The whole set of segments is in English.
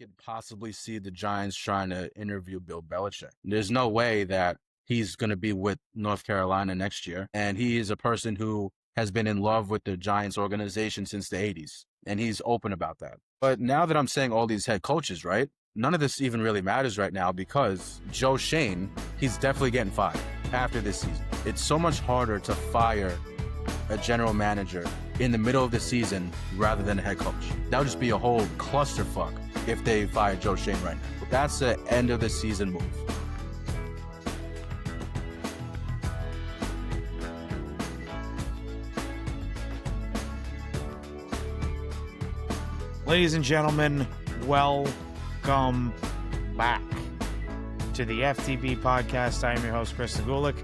could possibly see the Giants trying to interview Bill Belichick. There's no way that he's going to be with North Carolina next year. And he is a person who has been in love with the Giants organization since the 80s. And he's open about that. But now that I'm saying all these head coaches, right? None of this even really matters right now because Joe Shane, he's definitely getting fired after this season. It's so much harder to fire a general manager in the middle of the season rather than a head coach. That would just be a whole clusterfuck if they fire Joe Shane right now. That's the end of the season move. Ladies and gentlemen, welcome back to the FTB Podcast. I am your host, Chris Zagulik.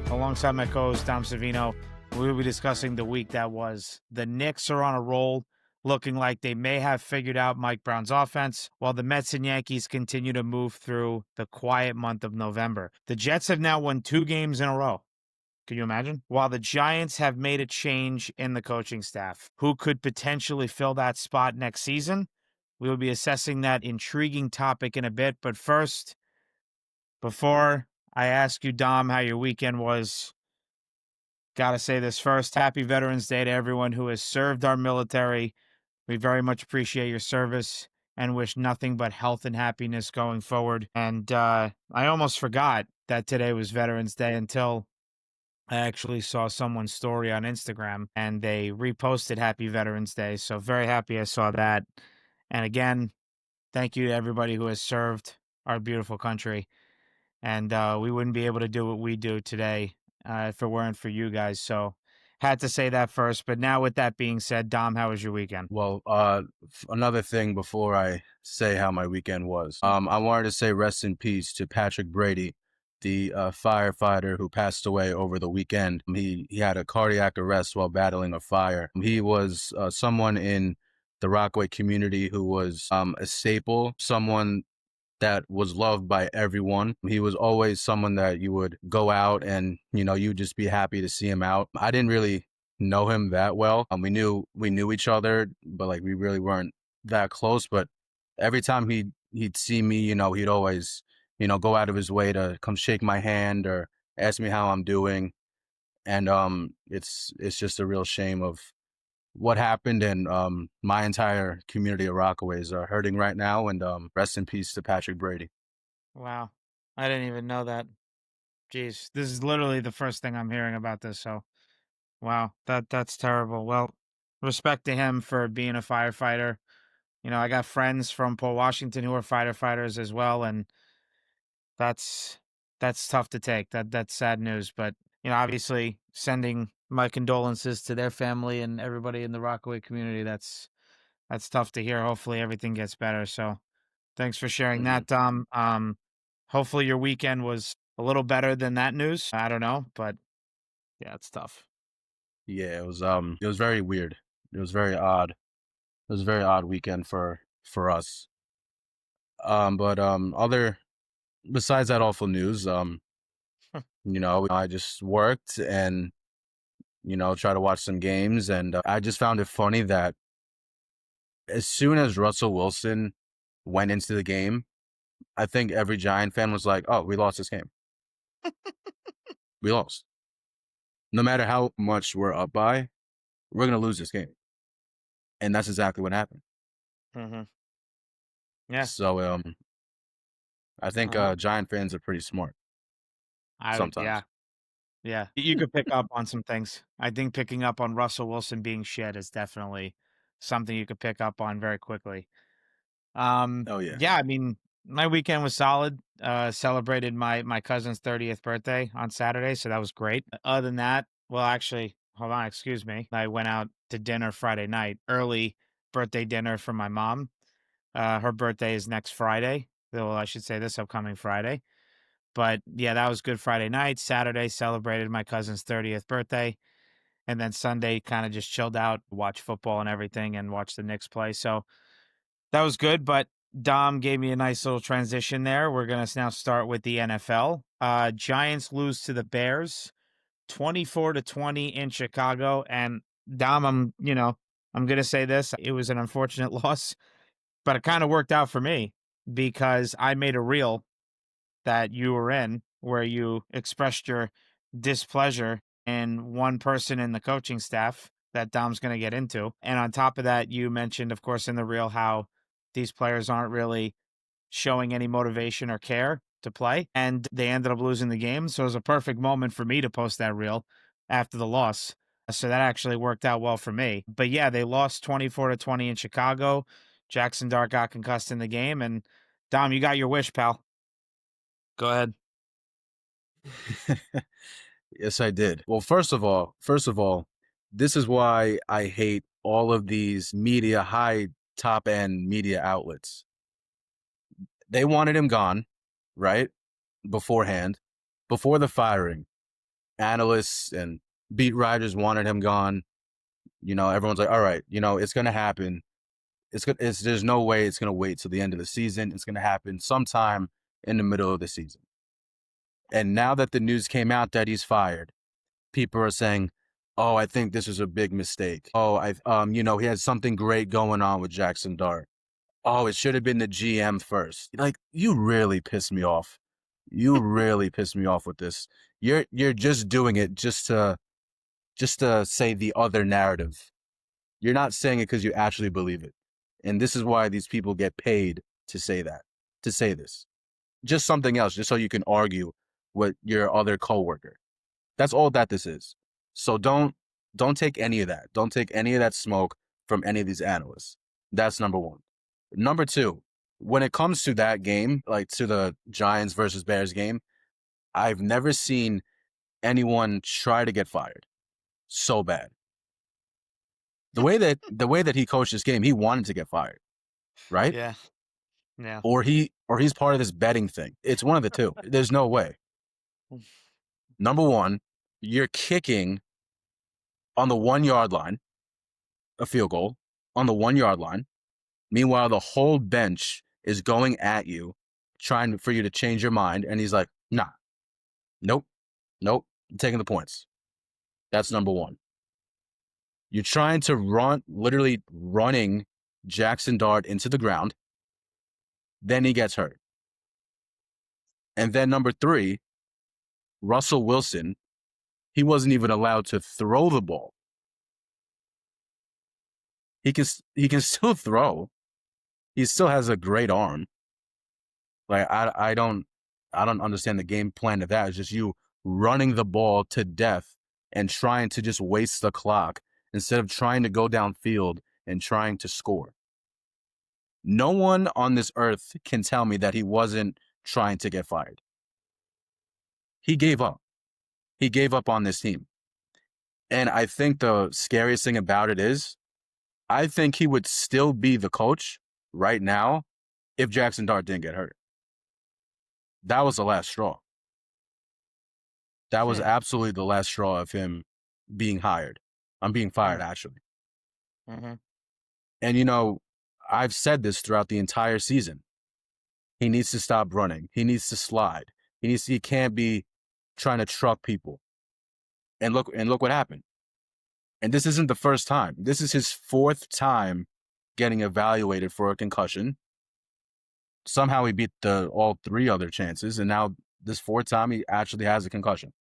Alongside my co-host, Dom Savino, we will be discussing the week that was. The Knicks are on a roll, looking like they may have figured out Mike Brown's offense, while the Mets and Yankees continue to move through the quiet month of November. The Jets have now won 2 games in a row. Can you imagine? While the Giants have made a change in the coaching staff, who could potentially fill that spot next season? We will be assessing that intriguing topic in a bit. But first, before I ask you, Dom, how your weekend was, gotta say this first. Happy Veterans Day to everyone who has served our military. We very much appreciate your service and wish nothing but health and happiness going forward. And I almost forgot that today was Veterans Day until I actually saw someone's story on Instagram and they reposted Happy Veterans Day. So very happy I saw that. And again, thank you to everybody who has served our beautiful country. And we wouldn't be able to do what we do today if it weren't for you guys. So had to say that first. But now with that being said, Dom, how was your weekend? Well, another thing before I say how my weekend was, I wanted to say rest in peace to Patrick Brady, the firefighter who passed away over the weekend. He had a cardiac arrest while battling a fire. He was someone in the Rockaway community who was a staple, someone that was loved by everyone. He was always someone that you would go out and, you'd just be happy to see him out. I didn't really know him that well. We knew each other, but we really weren't that close. But every time he'd see me, he'd always, go out of his way to come shake my hand or ask me how I'm doing. And it's just a real shame of what happened, and my entire community of Rockaways are hurting right now, and rest in peace to Patrick Brady. Wow. I didn't even know that. Jeez, this is literally the first thing I'm hearing about this. So, wow, that's terrible. Well, respect to him for being a firefighter. I got friends from Port Washington who are firefighters as well, and that's tough to take. That's sad news, but obviously sending my condolences to their family and everybody in the Rockaway community. That's tough to hear. Hopefully everything gets better. So thanks for sharing that, Dom. Hopefully your weekend was a little better than that news. I don't know, but yeah, it's tough. Yeah, it was very weird. It was very odd. It was a very odd weekend for us. But besides that awful news, I just worked and try to watch some games, and I just found it funny that as soon as Russell Wilson went into the game, I think every Giant fan was like, "Oh, we lost this game. We lost. No matter how much we're up by, we're gonna lose this game." And that's exactly what happened. Mm-hmm. Yeah. So I think Giant fans are pretty smart sometimes. Yeah. You could pick up on some things. I think picking up on Russell Wilson being shit is definitely something you could pick up on very quickly. Oh yeah. Yeah, I mean, my weekend was solid. Celebrated my cousin's 30th birthday on Saturday, so that was great. Other than that, well, actually, hold on, excuse me. I went out to dinner Friday night, early birthday dinner for my mom. Her birthday is next Friday. Well, I should say this upcoming Friday. But yeah, that was good Friday night. Saturday celebrated my cousin's 30th birthday. And then Sunday kind of just chilled out, watched football and everything, and watched the Knicks play. So that was good. But Dom gave me a nice little transition there. We're going to now start with the NFL. Giants lose to the Bears 24-20 in Chicago. And Dom, I'm going to say this. It was an unfortunate loss. But it kind of worked out for me because I made a reel that you were in where you expressed your displeasure in one person in the coaching staff that Dom's going to get into. And on top of that, you mentioned, of course, in the reel how these players aren't really showing any motivation or care to play. And they ended up losing the game. So it was a perfect moment for me to post that reel after the loss. So that actually worked out well for me. But yeah, they lost 24-20 in Chicago. Jackson Dart got concussed in the game. And Dom, you got your wish, pal. Go ahead. Yes, I did. Well, first of all, this is why I hate all of these high top end media outlets. They wanted him gone, right? Beforehand, before the firing. Analysts and beat writers wanted him gone. Everyone's like, all right, it's going to happen. There's no way it's going to wait till the end of the season. It's going to happen sometime in the middle of the season. And now that the news came out that he's fired, people are saying, oh, I think this was a big mistake. Oh, he had something great going on with Jackson Dart. Oh, it should have been the GM first. Like, you really piss me off. You really piss me off with this. You're just doing it just to say the other narrative. You're not saying it because you actually believe it. And this is why these people get paid to say this. Just something else, just so you can argue with your other coworker. That's all that this is. So don't take any of that. Don't take any of that smoke from any of these analysts. That's number one. Number two, when it comes to that game, like to the Giants versus Bears game, I've never seen anyone try to get fired so bad. The way that he coached this game, he wanted to get fired, right? Yeah. Yeah. Or he's part of this betting thing. It's one of the two. There's no way. Number one, you're kicking on the 1 yard line, a field goal on the 1 yard line. Meanwhile, the whole bench is going at you, trying for you to change your mind. And he's like, nah, nope, I'm taking the points. That's number one. You're trying to literally running Jackson Dart into the ground. Then he gets hurt. And then number three, Russell Wilson, he wasn't even allowed to throw the ball. He can still throw. He still has a great arm. Like, I don't understand the game plan of that. It's just you running the ball to death and trying to just waste the clock instead of trying to go downfield and trying to score. No one on this earth can tell me that he wasn't trying to get fired. He gave up. He gave up on this team. And I think the scariest thing about it is, I think he would still be the coach right now if Jackson Dart didn't get hurt. That was the last straw. That was absolutely the last straw of him being hired. I'm being fired, actually. Mm-hmm. And, I've said this throughout the entire season. He needs to stop running. He needs to slide. He can't be trying to truck people. And look what happened. And this isn't the first time. This is his fourth time getting evaluated for a concussion. Somehow he beat all three other chances, and now this fourth time he actually has a concussion.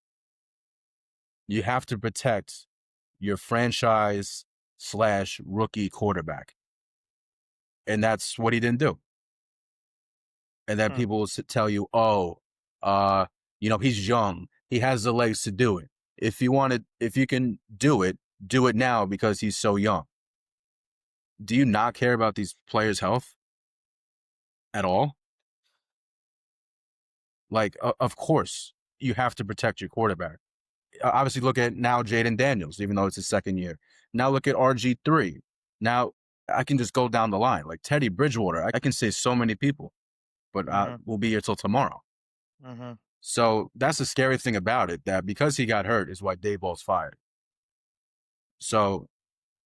You have to protect your franchise/rookie quarterback. And that's what he didn't do. And then people will tell you, he's young. He has the legs to do it. If you can do it now because he's so young. Do you not care about these players' health at all? Like, of course, you have to protect your quarterback. Obviously, look at now Jaden Daniels, even though it's his second year. Now look at RG3. Now I can just go down the line. Like Teddy Bridgewater, I can say so many people, but we'll be here till tomorrow. Mm-hmm. So that's the scary thing about it, that because he got hurt is why Daboll's fired. So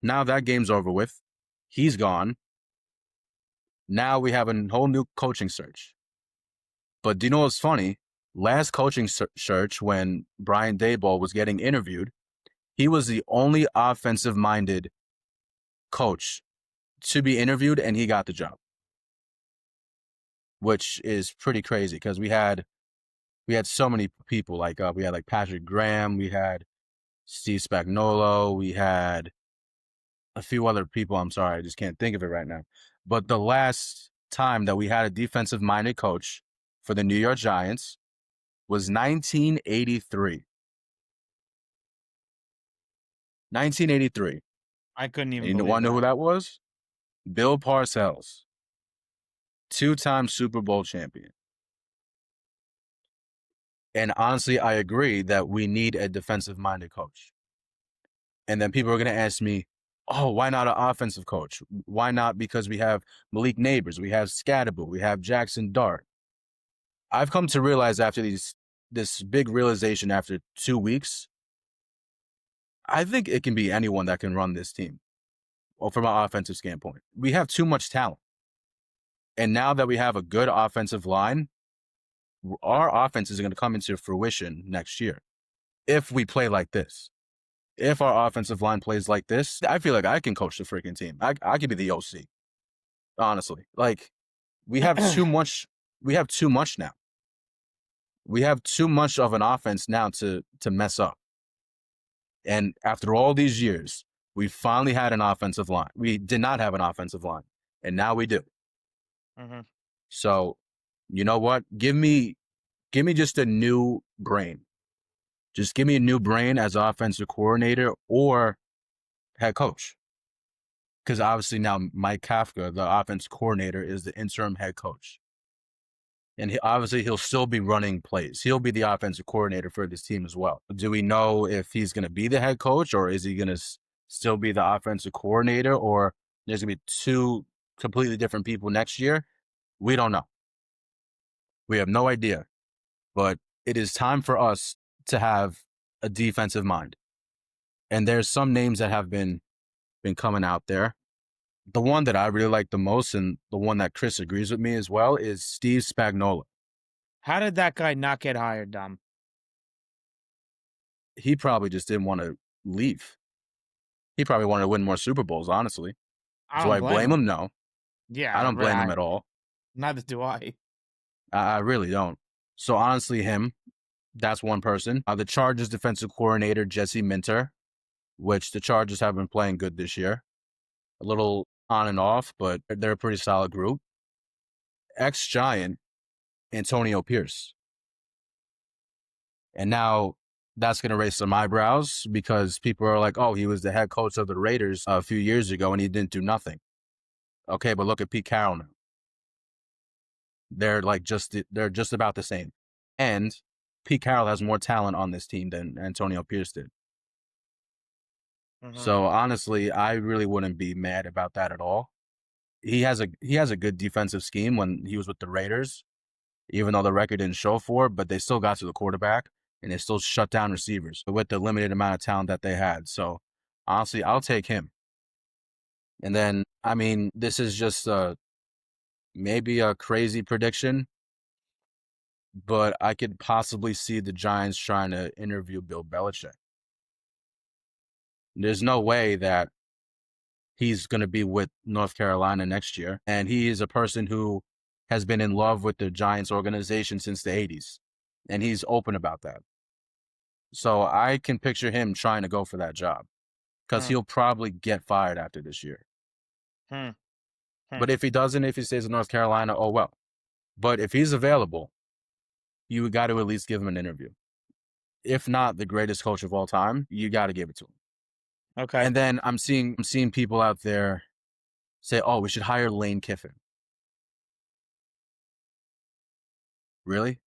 now that game's over with. He's gone. Now we have a whole new coaching search. But do you know what's funny? Last coaching search, when Brian Daboll was getting interviewed, he was the only offensive-minded coach to be interviewed, and he got the job. which is pretty crazy because we had so many people. Like we had like Patrick Graham, we had Steve Spagnuolo, we had a few other people. I'm sorry, I just can't think of it right now. But the last time that we had a defensive-minded coach for the New York Giants was 1983. 1983. I couldn't even And you believe want to know who that. that was? Bill Parcells, 2-time Super Bowl champion. And honestly, I agree that we need a defensive-minded coach. And then people are going to ask me, oh, why not an offensive coach? Why not? Because we have Malik Neighbors, we have Scadaboo, we have Jackson Dart. I've come to realize after this big realization after 2 weeks, I think it can be anyone that can run this team. Well, from an offensive standpoint, we have too much talent. And now that we have a good offensive line, our offense is going to come into fruition next year. If we play like this, if our offensive line plays like this, I feel like I can coach the freaking team. I could be the OC. Honestly, like we have too much. We have too much now. We have too much of an offense now to mess up. And after all these years, we finally had an offensive line. We did not have an offensive line, and now we do. Mm-hmm. So, you know what? Give me just a new brain. Just give me a new brain as offensive coordinator or head coach. Because obviously now Mike Kafka, the offense coordinator, is the interim head coach. And he'll still be running plays. He'll be the offensive coordinator for this team as well. Do we know if he's going to be the head coach or is he going to still be the offensive coordinator, or there's going to be two completely different people next year? We don't know. We have no idea. But it is time for us to have a defensive mind. And there's some names that have been coming out there. The one that I really like the most, and the one that Chris agrees with me as well, is Steve Spagnuolo. How did that guy not get hired, Dom? He probably just didn't want to leave. He probably wanted to win more Super Bowls, honestly. Do I blame him? No. Yeah, I don't blame him at all. Neither do I. I really don't. So honestly, that's one person. The Chargers defensive coordinator, Jesse Minter, which the Chargers have been playing good this year. A little on and off, but they're a pretty solid group. Ex-Giant, Antonio Pierce. And now that's going to raise some eyebrows because people are like, oh, he was the head coach of the Raiders a few years ago and he didn't do nothing. Okay, but look at Pete Carroll now. They're just about the same. And Pete Carroll has more talent on this team than Antonio Pierce did. Mm-hmm. So honestly, I really wouldn't be mad about that at all. He has a good defensive scheme when he was with the Raiders, even though the record didn't show for it, but they still got to the quarterback and they still shut down receivers with the limited amount of talent that they had. So honestly, I'll take him. And then, I mean, this is just maybe a crazy prediction, but I could possibly see the Giants trying to interview Bill Belichick. There's no way that he's going to be with North Carolina next year. And he is a person who has been in love with the Giants organization since the 80s. And he's open about that. So I can picture him trying to go for that job because he'll probably get fired after this year. But if he doesn't, if he stays in North Carolina, oh well. But if he's available, you got to at least give him an interview. If not the greatest coach of all time, you got to give it to him. Okay. And then I'm seeing people out there say, oh, we should hire Lane Kiffin. Really?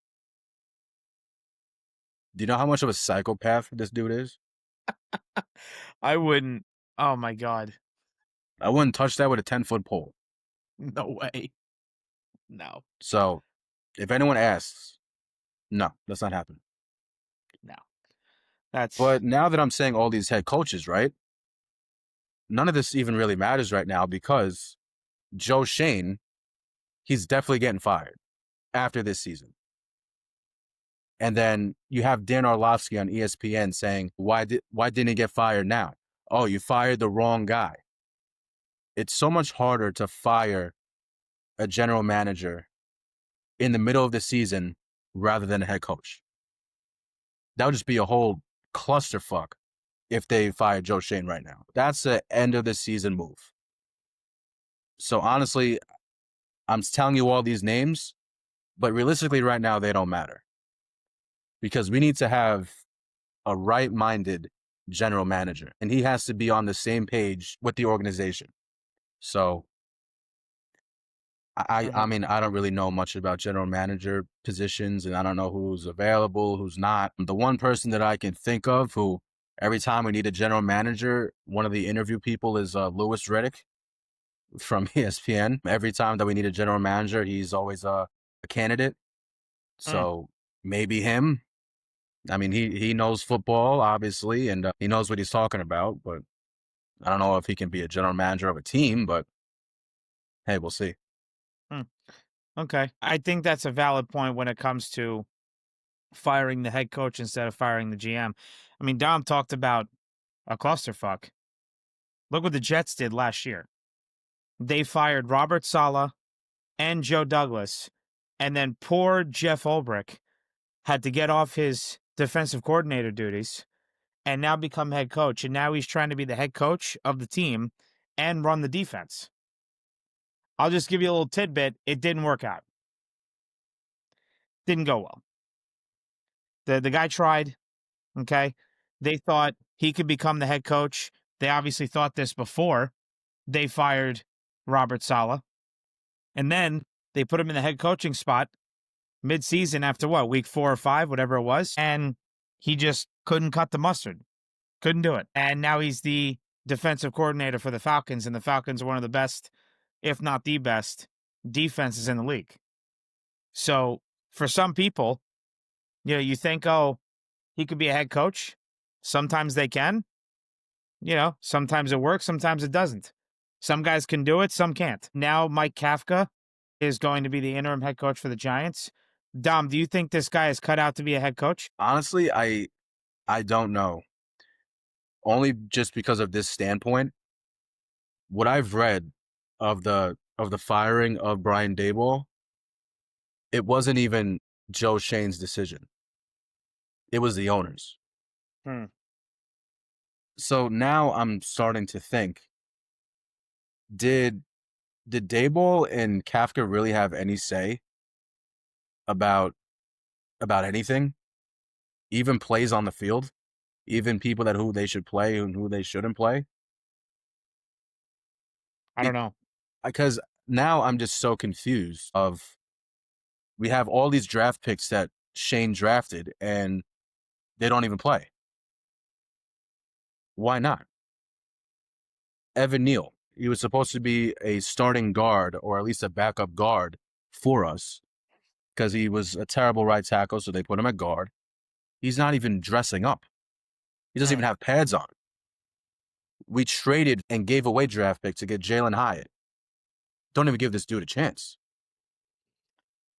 Do you know how much of a psychopath this dude is? I wouldn't. Oh my God. I wouldn't touch that with a 10-foot pole. No way. No. So if anyone asks, no, that's not happening. No. But now that I'm saying all these head coaches, right? None of this even really matters right now because Joe Shane, he's definitely getting fired after this season. And then you have Dan Orlovsky on ESPN saying, why didn't he get fired now? Oh, you fired the wrong guy. It's so much harder to fire a general manager in the middle of the season rather than a head coach. That would just be a whole clusterfuck if they fired Joe Schoen right now. That's an end of the season move. So honestly, I'm telling you all these names, but realistically right now, they don't matter. Because we need to have a right-minded general manager, and he has to be on the same page with the organization. So I mean, I don't really know much about general manager positions, and I don't know who's available, who's not. The one person that I can think of who every time we need a general manager, one of the interview people is Louis Riddick from ESPN. Every time that we need a general manager, he's always a candidate. So maybe him. I mean, he knows football, obviously, and he knows what he's talking about, but I don't know if he can be a general manager of a team, but hey, we'll see. Okay. I think that's a valid point when it comes to firing the head coach instead of firing the GM. I mean, Dom talked about a clusterfuck. Look what the Jets did last year. They fired Robert Saleh and Joe Douglas, and then poor Jeff Ulbrich had to get off his defensive coordinator duties and now become head coach. And now he's trying to be the head coach of the team and run the defense. I'll just give you a little tidbit. It didn't work out. Didn't go well. The guy tried, okay? They thought he could become the head coach. They obviously thought this before they fired Robert Saleh. And then they put him in the head coaching spot mid-season after week 4 or 5, whatever it was. And he just couldn't cut the mustard. Couldn't do it. And now he's the defensive coordinator for the Falcons, and the Falcons are one of the best, if not the best, defenses in the league. So for some people, you think, oh, he could be a head coach. Sometimes they can. Sometimes it works, sometimes it doesn't. Some guys can do it, some can't. Now Mike Kafka is going to be the interim head coach for the Giants. Dom, do you think this guy is cut out to be a head coach? Honestly, I don't know. Only just because of this standpoint. What I've read of the firing of Brian Daboll, it wasn't even Joe Schoen's decision. It was the owners. So now I'm starting to think, did Daboll and Kafka really have any say about anything? Even plays on the field? Even people who they should play and who they shouldn't play? I don't know. Because now I'm just so confused of, we have all these draft picks that Schoen drafted and they don't even play. Why not? Evan Neal, he was supposed to be a starting guard or at least a backup guard for us because he was a terrible right tackle, so they put him at guard. He's not even dressing up. He doesn't even have pads on. We traded and gave away draft picks to get Jalen Hyatt. Don't even give this dude a chance.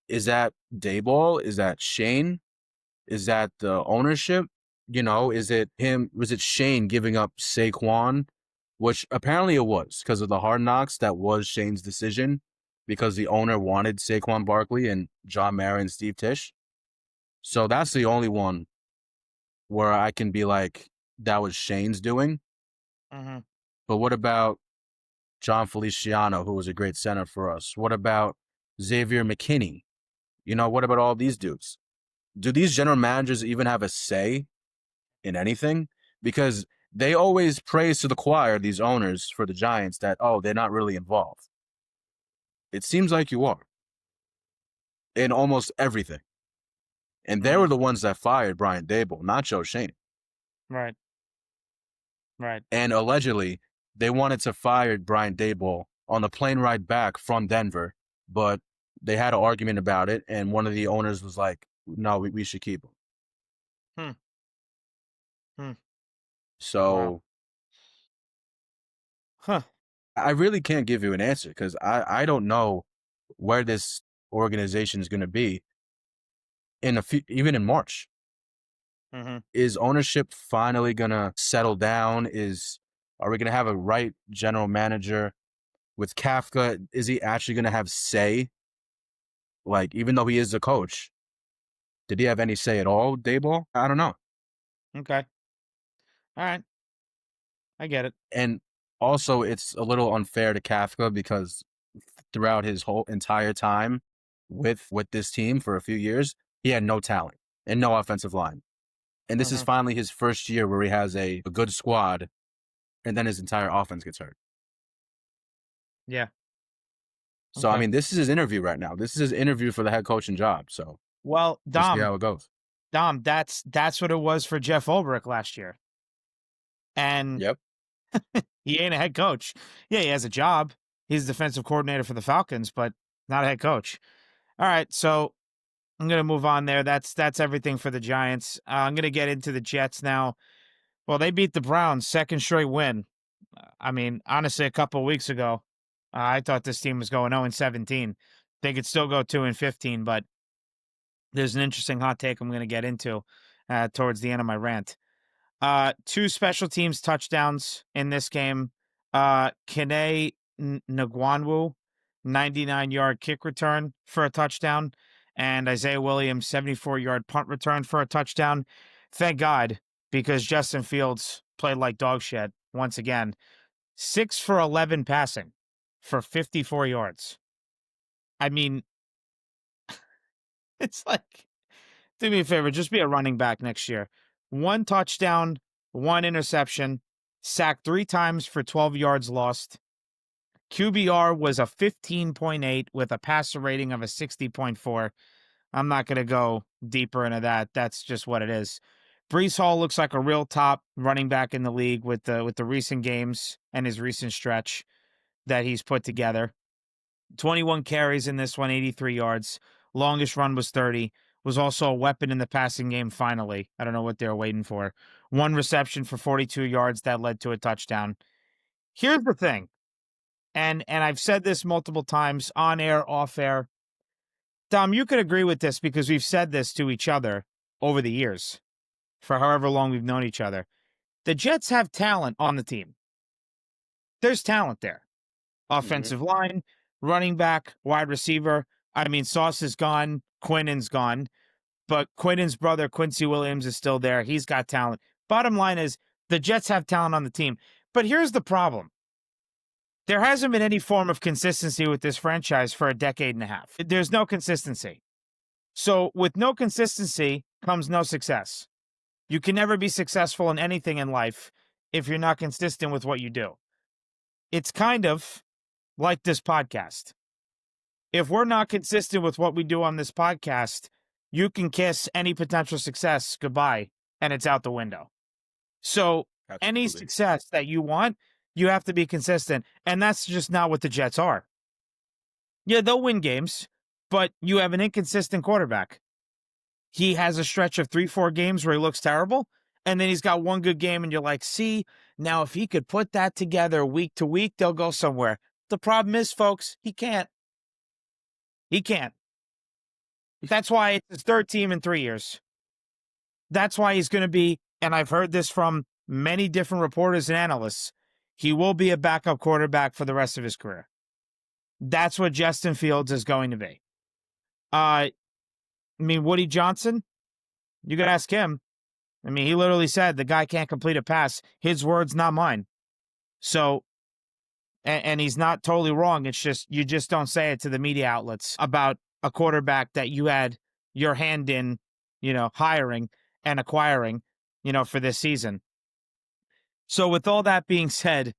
Is that Daboll? Is that Schoen? Is that the ownership? Is it him? Was it Schoen giving up Saquon? Which apparently it was because of the Hard Knocks. That was Schoen's decision because the owner wanted Saquon Barkley and John Mara and Steve Tisch. So that's the only one where I can be like, that was Schoen's doing. But what about John Feliciano, who was a great center for us? What about Xavier McKinney? What about all these dudes? Do these general managers even have a say in anything? Because they always praise to the choir, these owners for the Giants, that, they're not really involved. It seems like you are. In almost everything. And they were the ones that fired Brian Daboll, not Joe Schoen. Right. And allegedly, they wanted to fire Brian Daboll on the plane ride back from Denver, but they had an argument about it, and one of the owners was like, no, we should keep him. So, I really can't give you an answer because I don't know where this organization is going to be even in March. Is ownership finally going to settle down? Are we going to have a right general manager with Kafka? Is he actually going to have say Like, even though he is the coach, did he have any say at all, Daboll? I don't know. Okay. All right. I get it. And also, it's a little unfair to Kafka because throughout his whole entire time with this team for a few years, he had no talent and no offensive line. And this is finally his first year where he has a good squad, and then his entire offense gets hurt. Yeah. So, Okay. I mean, this is his interview right now. This is his interview for the head coaching job. So, Well, we'll see how it goes. Dom, that's what it was for Jeff Ulbrich last year. And Yep. he ain't a head coach. Yeah, he has a job. He's defensive coordinator for the Falcons, but not a head coach. All right, so I'm going to move on there. That's everything for the Giants. I'm going to get into the Jets now. Well, they beat the Browns, second straight win. I mean, honestly, a couple of weeks ago, I thought this team was going 0-17. They could still go 2-15, but there's an interesting hot take I'm going to get into towards the end of my rant. Two special teams touchdowns in this game. Kene Ngwanwu, 99-yard kick return for a touchdown, and Isaiah Williams, 74-yard punt return for a touchdown. Thank God, because Justin Fields played like dog shit once again. 6 for 11 passing for 54 yards. I mean, it's like, do me a favor, just be a running back next year. 1 touchdown, 1 interception, sacked 3 times for 12 yards lost. QBR was a 15.8 with a passer rating of a 60.4. I'm not going to go deeper into that. That's just what it is. Breece Hall looks like a real top running back in the league with the recent games and his recent stretch that he's put together. 21 carries in this one, 83 yards. Longest run was 30. Was also a weapon in the passing game finally. I don't know what they were waiting for. 1 reception for 42 yards that led to a touchdown. Here's the thing, and I've said this multiple times on air, off air. Dom, you could agree with this because we've said this to each other over the years, for however long we've known each other. The Jets have talent on the team. There's talent there. Offensive line, running back, wide receiver. I mean, Sauce is gone. Quinnen's gone. But Quinnen's brother, Quincy Williams, is still there. He's got talent. Bottom line is, the Jets have talent on the team. But here's the problem. There hasn't been any form of consistency with this franchise for a decade and a half. There's no consistency. So with no consistency comes no success. You can never be successful in anything in life if you're not consistent with what you do. It's kind of like this podcast. If we're not consistent with what we do on this podcast, you can kiss any potential success goodbye, and it's out the window. So any success that you want, you have to be consistent, and that's just not what the Jets are. Yeah, they'll win games, but you have an inconsistent quarterback. He has a stretch of 3-4 games where he looks terrible, and then he's got one good game, and you're like, see, now if he could put that together week to week, they'll go somewhere. The problem is, folks, he can't. He can't. That's why it's his 3rd team in 3 years. That's why he's going to be, and I've heard this from many different reporters and analysts, he will be a backup quarterback for the rest of his career. That's what Justin Fields is going to be. I mean, Woody Johnson, you got to ask him. I mean, he literally said the guy can't complete a pass. His words, not mine. So, and he's not totally wrong. It's just, you just don't say it to the media outlets about a quarterback that you had your hand in, hiring and acquiring, for this season. So with all that being said,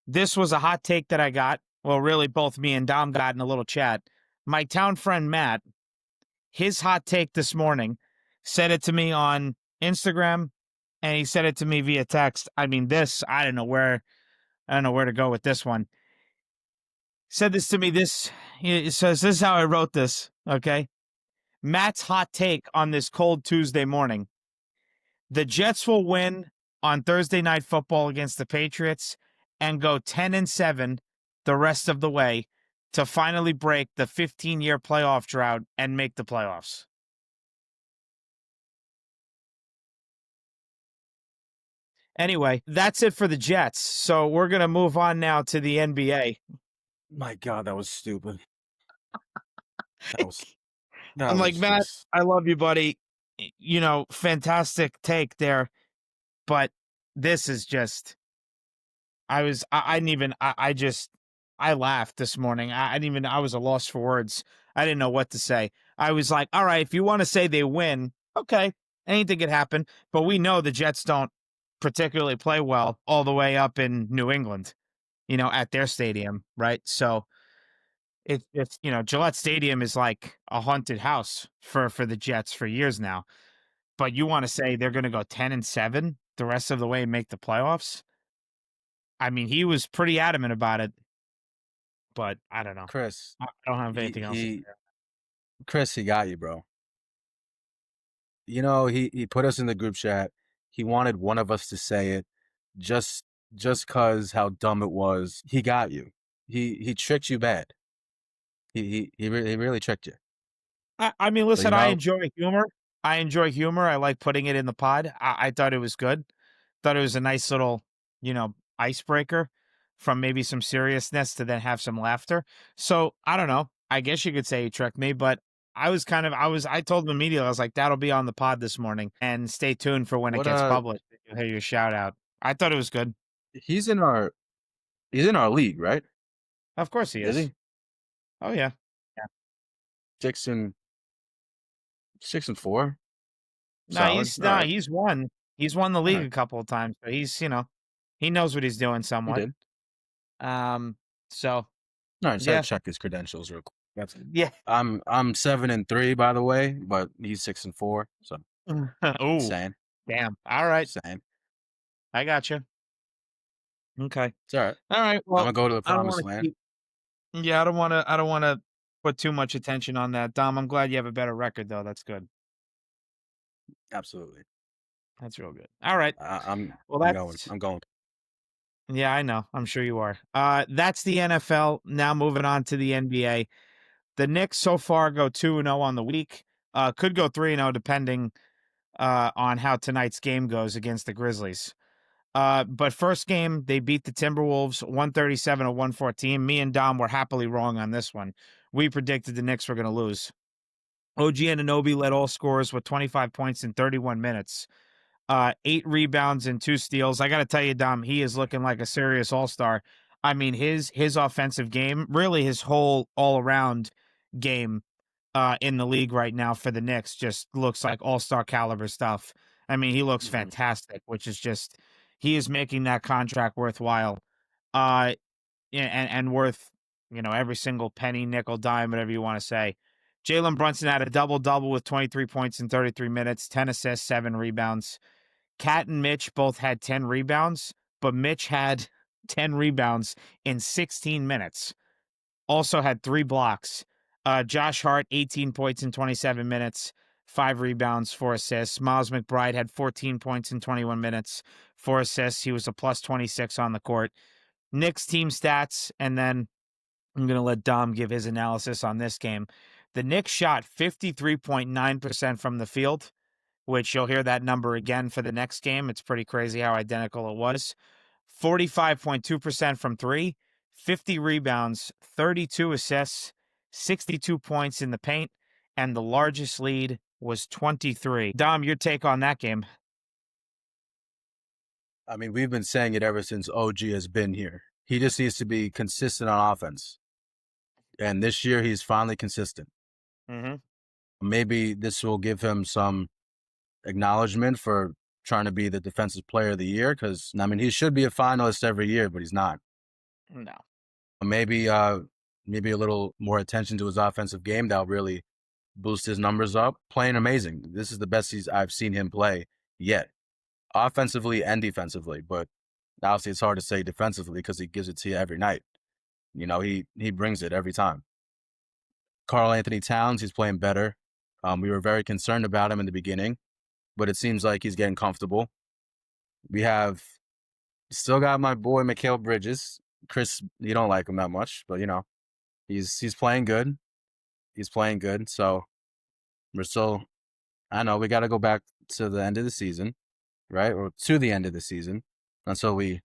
this was a hot take that I got. Well, really, both me and Dom got in a little chat. My town friend, Matt, his hot take this morning, said it to me on Instagram, and he said it to me via text. I mean, I don't know where to go with this one. Said this to me, he says, this is how I wrote this, okay? Matt's hot take on this cold Tuesday morning. The Jets will win on Thursday Night Football against the Patriots and go 10-7 the rest of the way to finally break the 15-year playoff drought and make the playoffs. Anyway, that's it for the Jets. So we're going to move on now to the NBA. My God, that was stupid. That was I'm that like, was Matt, just I love you, buddy. Fantastic take there, but this is just. I didn't even. I just. I laughed this morning. I didn't even. I was a loss for words. I didn't know what to say. I was like, all right, if you want to say they win, okay, anything could happen. But we know the Jets don't particularly play well all the way up in New England, at their stadium, right? So it's Gillette Stadium is like a haunted house for the Jets for years now. But you want to say they're going to go 10-7 the rest of the way and make the playoffs? I mean, he was pretty adamant about it, but I don't know. Chris. I don't have He anything else to say. he Chris, he got you, bro. He put us in the group chat. He wanted one of us to say it, just cause how dumb it was. He got you. He tricked you bad. He really tricked you. I mean, But listen, I enjoy humor. I enjoy humor. I like putting it in the pod. I thought it was good. Thought it was a nice little, icebreaker from maybe some seriousness to then have some laughter. So I don't know. I guess you could say he tricked me, but I told him immediately, I was like, that'll be on the pod this morning and stay tuned for when it what gets published. You'll hear your shout out. I thought it was good. he's in our league, right? Of course he Is is. he? Oh yeah. 6-4. No, Solid. All right. he's won. He's won the All league right. a couple of times, but he knows what he's doing He somewhat. did. So All right, so I yeah. check his credentials real quick. Yeah. I'm 7-3, by the way, but he's 6-4. So Oh, saying, damn. All right. saying. I got you. Okay. It's all right. All right. I'm Well, gonna go to the I don't promised want to land. keep. Yeah, I don't want to put too much attention on that. Dom, I'm glad you have a better record though. That's good. Absolutely. That's real good. All right. Well, I'm going. I'm going. yeah, I know. I'm sure you are. That's the NFL. Now moving on to the NBA. The Knicks so far go 2-0 on the week. Could go 3-0 depending on how tonight's game goes against the Grizzlies. But first game, they beat the Timberwolves 137-114. Me and Dom were happily wrong on this one. We predicted the Knicks were going to lose. OG Anunoby led all scorers with 25 points in 31 minutes. 8 rebounds and 2 steals. I got to tell you, Dom, he is looking like a serious all-star. I mean, his offensive game, really his whole all-around game in the league right now for the Knicks just looks like all-star caliber stuff. I mean, he looks fantastic, which is just he is making that contract worthwhile. And worth, every single penny, nickel, dime, whatever you want to say. Jalen Brunson had a double-double with 23 points in 33 minutes, 10 assists, 7 rebounds. Cat and Mitch both had 10 rebounds, but Mitch had 10 rebounds in 16 minutes. Also had 3 blocks. Josh Hart, 18 points in 27 minutes, 5 rebounds, 4 assists. Miles McBride had 14 points in 21 minutes, 4 assists. He was a plus 26 on the court. Knicks team stats, and then I'm going to let Dom give his analysis on this game. The Knicks shot 53.9% from the field, which you'll hear that number again for the next game. It's pretty crazy how identical it was. 45.2% from 3, 50 rebounds, 32 assists, 62 points in the paint, and the largest lead was 23. Dom, your take on that game? I mean, we've been saying it ever since OG has been here. He just needs to be consistent on offense. And this year, he's finally consistent. Mm-hmm. Maybe this will give him some acknowledgement for trying to be the defensive player of the year, because, I mean, he should be a finalist every year, but he's not. No. Maybe a little more attention to his offensive game that'll really boost his numbers up. Playing amazing. This is the best I've seen him play yet, offensively and defensively. But obviously, it's hard to say defensively because he gives it to you every night. He brings it every time. Karl Anthony Towns, he's playing better. We were very concerned about him in the beginning, but it seems like he's getting comfortable. We have still got my boy Mikal Bridges. Chris, you don't like him that much, but he's playing good. He's playing good. So we're still, I know we got to go back to the end of the season, right? Or to the end of the season until we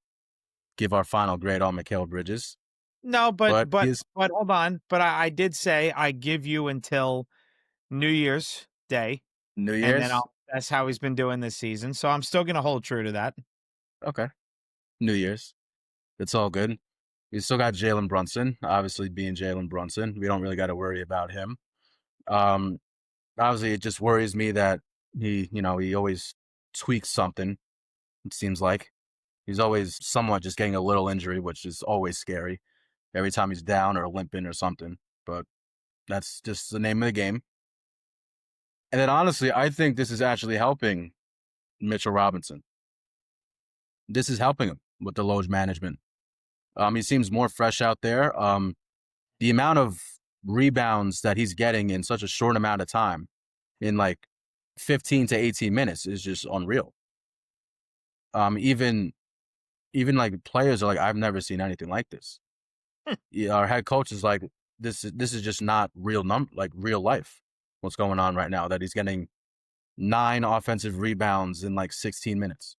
give our final grade on Mikal Bridges. No, but But but he's but hold on. But I did say I give you until New Year's Day, New and then Year's. I'll that's how he's been doing this season. So I'm still gonna hold true to that. Okay. New Year's. It's all good. We still got Jalen Brunson, obviously being Jalen Brunson. We don't really got to worry about him. Um, Obviously, it just worries me that he always tweaks something. It seems like he's always somewhat just getting a little injury, which is always scary every time he's down or limping or something. But that's just the name of the game. And then honestly, I think this is actually helping Mitchell Robinson. This is helping him with the load management. He seems more fresh out there. The amount of rebounds that he's getting in such a short amount of time, in like 15 to 18 minutes, is just unreal. Even like players are like, I've never seen anything like this. Yeah, our head coach is like, this is just not real like real life. What's going on right now? That he's getting 9 offensive rebounds in like 16 minutes.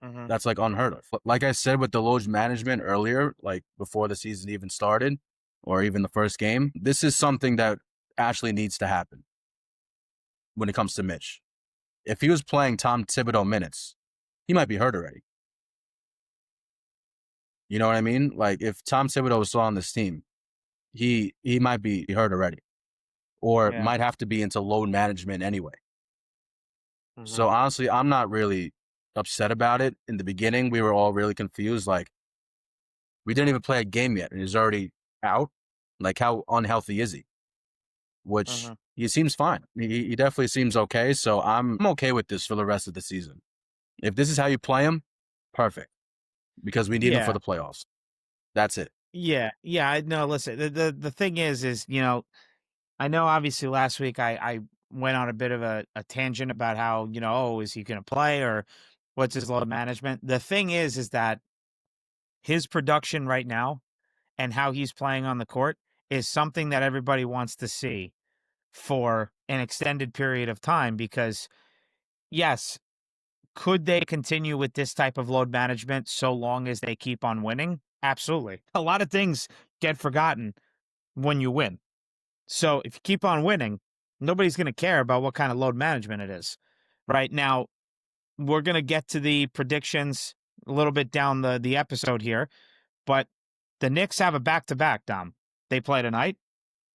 Mm-hmm. That's like unheard of. Like I said with the load management earlier, like before the season even started, or even the first game, this is something that actually needs to happen when it comes to Mitch. If he was playing Tom Thibodeau minutes, he might be hurt already. You know what I mean? Like if Tom Thibodeau was still on this team, he might be hurt already, or Yeah. might have to be into load management anyway. Mm-hmm. So honestly, I'm not really upset about it. In the beginning, we were all really confused. Like we didn't even play a game yet, and he's already out. Like how unhealthy is he? Which Mm-hmm. he seems fine. He definitely seems okay. So I'm okay with this for the rest of the season. If this is how you play him, perfect. Because we need him for Yeah. the playoffs. That's it. Yeah. Yeah. I know. Listen, the thing is, I know obviously last week I went on a bit of a tangent about how, oh, is he going to play or what's his load management? The thing is that his production right now and how he's playing on the court is something that everybody wants to see for an extended period of time because, yes, could they continue with this type of load management so long as they keep on winning? Absolutely. A lot of things get forgotten when you win. So if you keep on winning, nobody's going to care about what kind of load management it is. Right now, we're going to get to the predictions a little bit down the episode here, but the Knicks have a back-to-back, Dom. They play tonight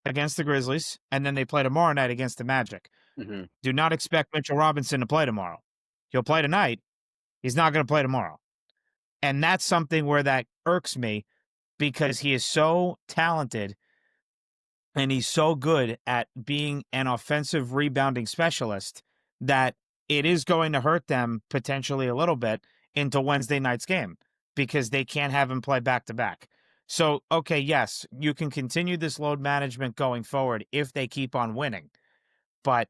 against the Grizzlies, and then they play tomorrow night against the Magic. Mm-hmm. Do not expect Mitchell Robinson to play tomorrow. He'll play tonight. He's not going to play tomorrow. And that's something where that irks me because he is so talented and he's so good at being an offensive rebounding specialist that it is going to hurt them potentially a little bit into Wednesday night's game because they can't have him play back to back. So, okay, yes, you can continue this load management going forward if they keep on winning. But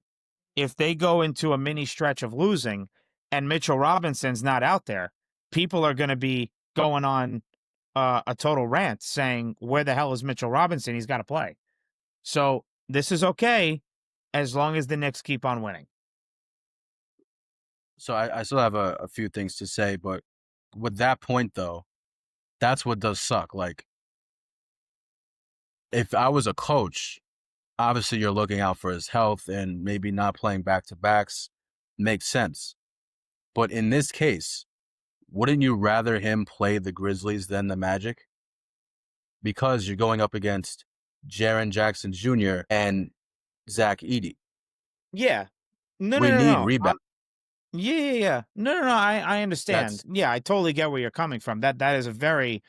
if they go into a mini stretch of losing and Mitchell Robinson's not out there, people are going to be going on a total rant saying, where the hell is Mitchell Robinson? He's got to play. So this is okay as long as the Knicks keep on winning. So I still have a few things to say, but with that point though, that's what does suck. Like if I was a coach, obviously you're looking out for his health and maybe not playing back to backs makes sense. But in this case, wouldn't you rather him play the Grizzlies than the Magic? Because you're going up against Jaren Jackson Jr. and Zach Edey. Yeah. No, We no, no, need no. rebound. Yeah. No, no, no. I understand. That's Yeah, I totally get where you're coming from. That is a very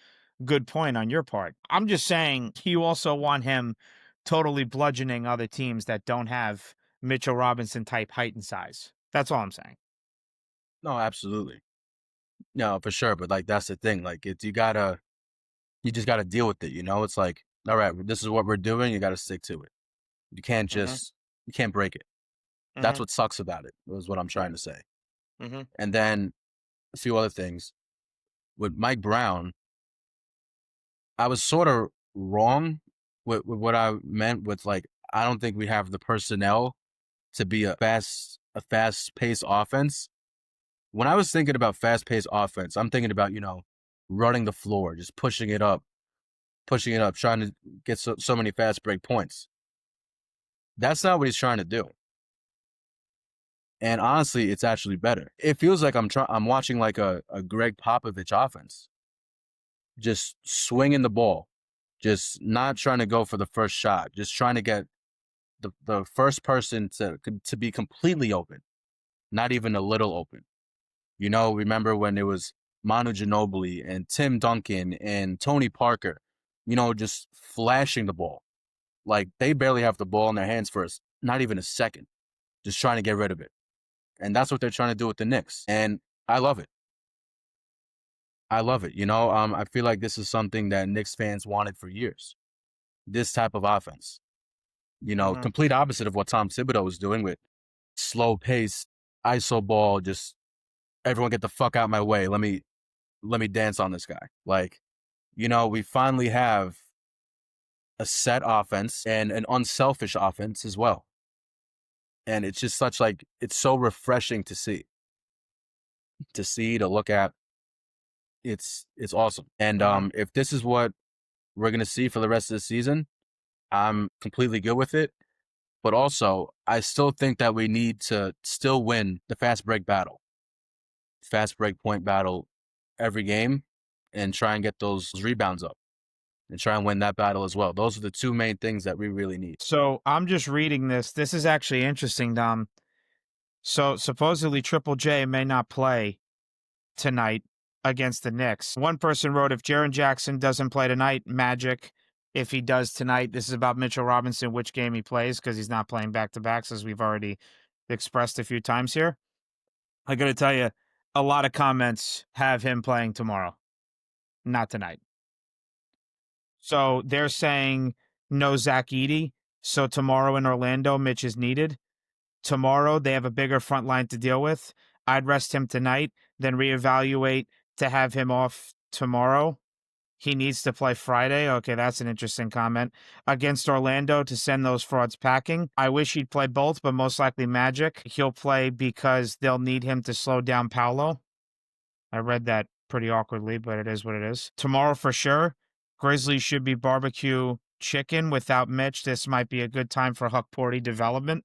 good point on your part. I'm just saying you also want him totally bludgeoning other teams that don't have Mitchell Robinson type height and size. That's all I'm saying. no, absolutely. No, for sure. But like that's the thing. Like it's you just gotta deal with it, you know? It's like, all right, this is what we're doing, you gotta stick to it. You can't Mm-hmm. just you can't break it. That's Mm-hmm. what sucks about it, is what I'm trying to say. Mm-hmm. And then a few other things. With Mike Brown, I was sort of wrong with what I meant with like I don't think we have the personnel to be a fast paced offense. When I was thinking about fast paced offense, I'm thinking about, running the floor, just pushing it up, pushing it up, trying to get so many fast break points. That's not what he's trying to do. And honestly, it's actually better. It feels like I'm watching like a Greg Popovich offense. Just swinging the ball, just not trying to go for the first shot, just trying to get the first person to be completely open, not even a little open. You know, remember when it was Manu Ginobili and Tim Duncan and Tony Parker, you know, just flashing the ball. Like they barely have the ball in their hands for not even a second, just trying to get rid of it. And that's what they're trying to do with the Knicks. And I love it. I love it. You know, I feel like this is something that Knicks fans wanted for years. This type of offense. You know, complete opposite of what Tom Thibodeau was doing with slow pace, ISO ball, just everyone get the fuck out my way. Let me dance on this guy. Like, you know, we finally have a set offense and an unselfish offense as well. And it's just it's so refreshing to see, to look at. It's awesome. And if this is what we're going to see for the rest of the season, I'm completely good with it. But also, I still think that we need to still win the fast break point battle every game and try and get those rebounds up and try and win that battle as well. Those are the two main things that we really need. So I'm just reading this. This is actually interesting, Dom. So supposedly Triple J may not play tonight against the Knicks. One person wrote, if Jaren Jackson doesn't play tonight, Magic. If he does tonight, this is about Mitchell Robinson, which game he plays, because he's not playing back-to-backs, as we've already expressed a few times here. I got to tell you, a lot of comments have him playing tomorrow, not tonight. So they're saying no Zach Edey. So tomorrow in Orlando, Mitch is needed. Tomorrow, they have a bigger front line to deal with. I'd rest him tonight, then reevaluate to have him off tomorrow. He needs to play Friday. Okay, that's an interesting comment. Against Orlando to send those frauds packing. I wish he'd play both, but most likely Magic. He'll play because they'll need him to slow down Paolo. I read that pretty awkwardly, but it is what it is. Tomorrow for sure, Grizzlies should be barbecue chicken without Mitch. This might be a good time for Huck Porty development.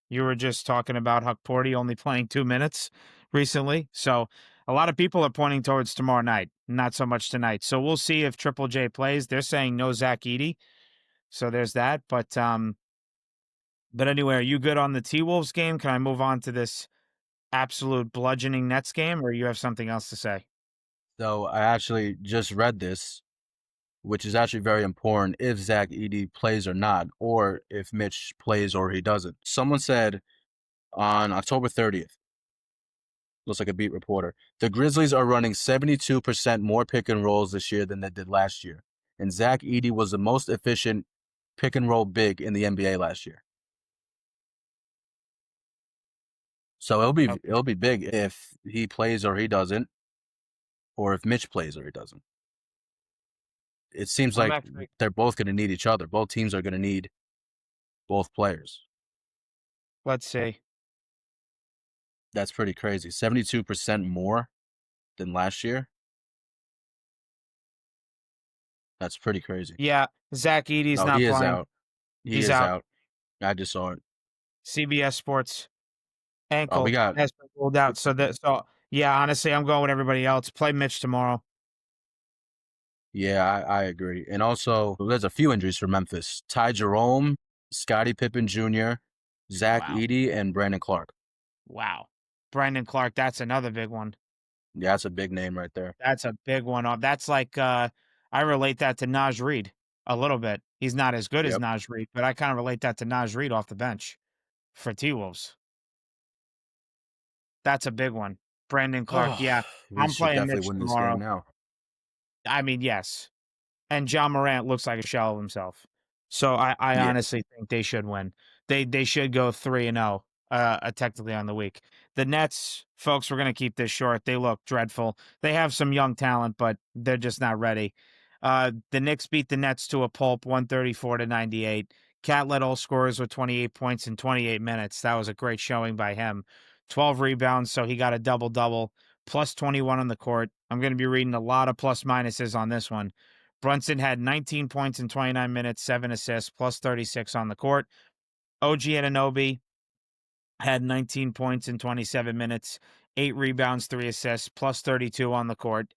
You were just talking about Huck Porty only playing 2 minutes recently. So a lot of people are pointing towards tomorrow night, not so much tonight. So we'll see if Triple J plays. They're saying no Zach Edey. So there's that. But anyway, are you good on the T-Wolves game? Can I move on to this absolute bludgeoning Nets game, or you have something else to say? So I actually just read this, which is actually very important, if Zach Edey plays or not, or if Mitch plays or he doesn't. Someone said on October 30th, looks like a beat reporter, the Grizzlies are running 72% more pick and rolls this year than they did last year. And Zach Edey was the most efficient pick and roll big in the NBA last year. So it'll be big if he plays or he doesn't, or if Mitch plays or he doesn't. It seems like they're both going to need each other. Both teams are going to need both players. Let's see. That's pretty crazy. 72% more than last year. That's pretty crazy. Yeah, Zach Edey's not he playing. Is out. He's out. I just saw it. CBS Sports ankle has been ruled out. So yeah, honestly, I'm going with everybody else. Play Mitch tomorrow. Yeah, I agree. And also, there's a few injuries for Memphis. Ty Jerome, Scottie Pippen Jr., Zach Edey, and Brandon Clark. Wow. Brandon Clark, that's another big one. Yeah, that's a big name right there. That's a big one. That's like, I relate that to Naj Reid a little bit. He's not as good as Naj Reid, but I kind of relate that to Naj Reid off the bench for T-Wolves. That's a big one. Brandon Clark, yeah. I'm playing Mitch tomorrow. Now. I mean, yes. And John Morant looks like a shell of himself. So I honestly think they should win. They should go 3-0 technically on the week. The Nets, folks, we're going to keep this short. They look dreadful. They have some young talent, but they're just not ready. The Knicks beat the Nets to a pulp, 134-98. Cat led all scorers with 28 points in 28 minutes. That was a great showing by him. 12 rebounds, so he got a double-double, plus 21 on the court. I'm going to be reading a lot of plus-minuses on this one. Brunson had 19 points in 29 minutes, 7 assists, plus 36 on the court. OG Anunoby had 19 points in 27 minutes, 8 rebounds, 3 assists, plus 32 on the court.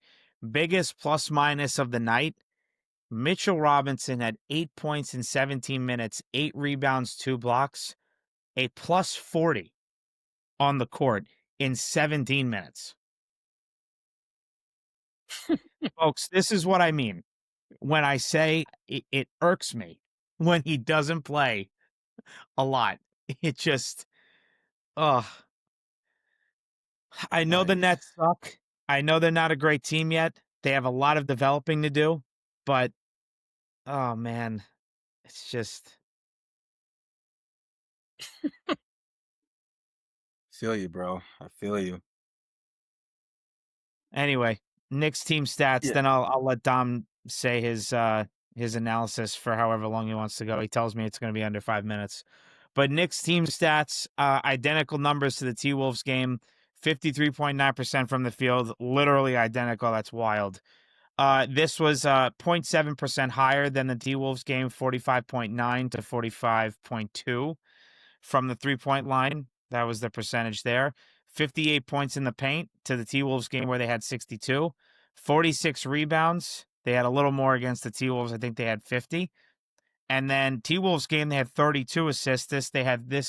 Biggest plus minus of the night, Mitchell Robinson had 8 points in 17 minutes, 8 rebounds, 2 blocks, a plus 40 on the court in 17 minutes. Folks, this is what I mean when I say it irks me when he doesn't play a lot. It just, ugh. I know the Nets suck. I know they're not a great team yet. They have a lot of developing to do, but oh man, it's just. Feel you, bro. I feel you. Anyway, Knicks team stats. Yeah. Then I'll let Dom say his analysis for however long he wants to go. He tells me it's going to be under 5 minutes. But Knicks team stats, identical numbers to the T-Wolves game. 53.9% from the field, literally identical. That's wild. This was 0.7% higher than the T-Wolves game, 45.9 to 45.2 from the three-point line. That was the percentage there. 58 points in the paint to the T-Wolves game where they had 62. 46 rebounds. They had a little more against the T-Wolves. I think they had 50. And then T-Wolves game, they had 32 assists. This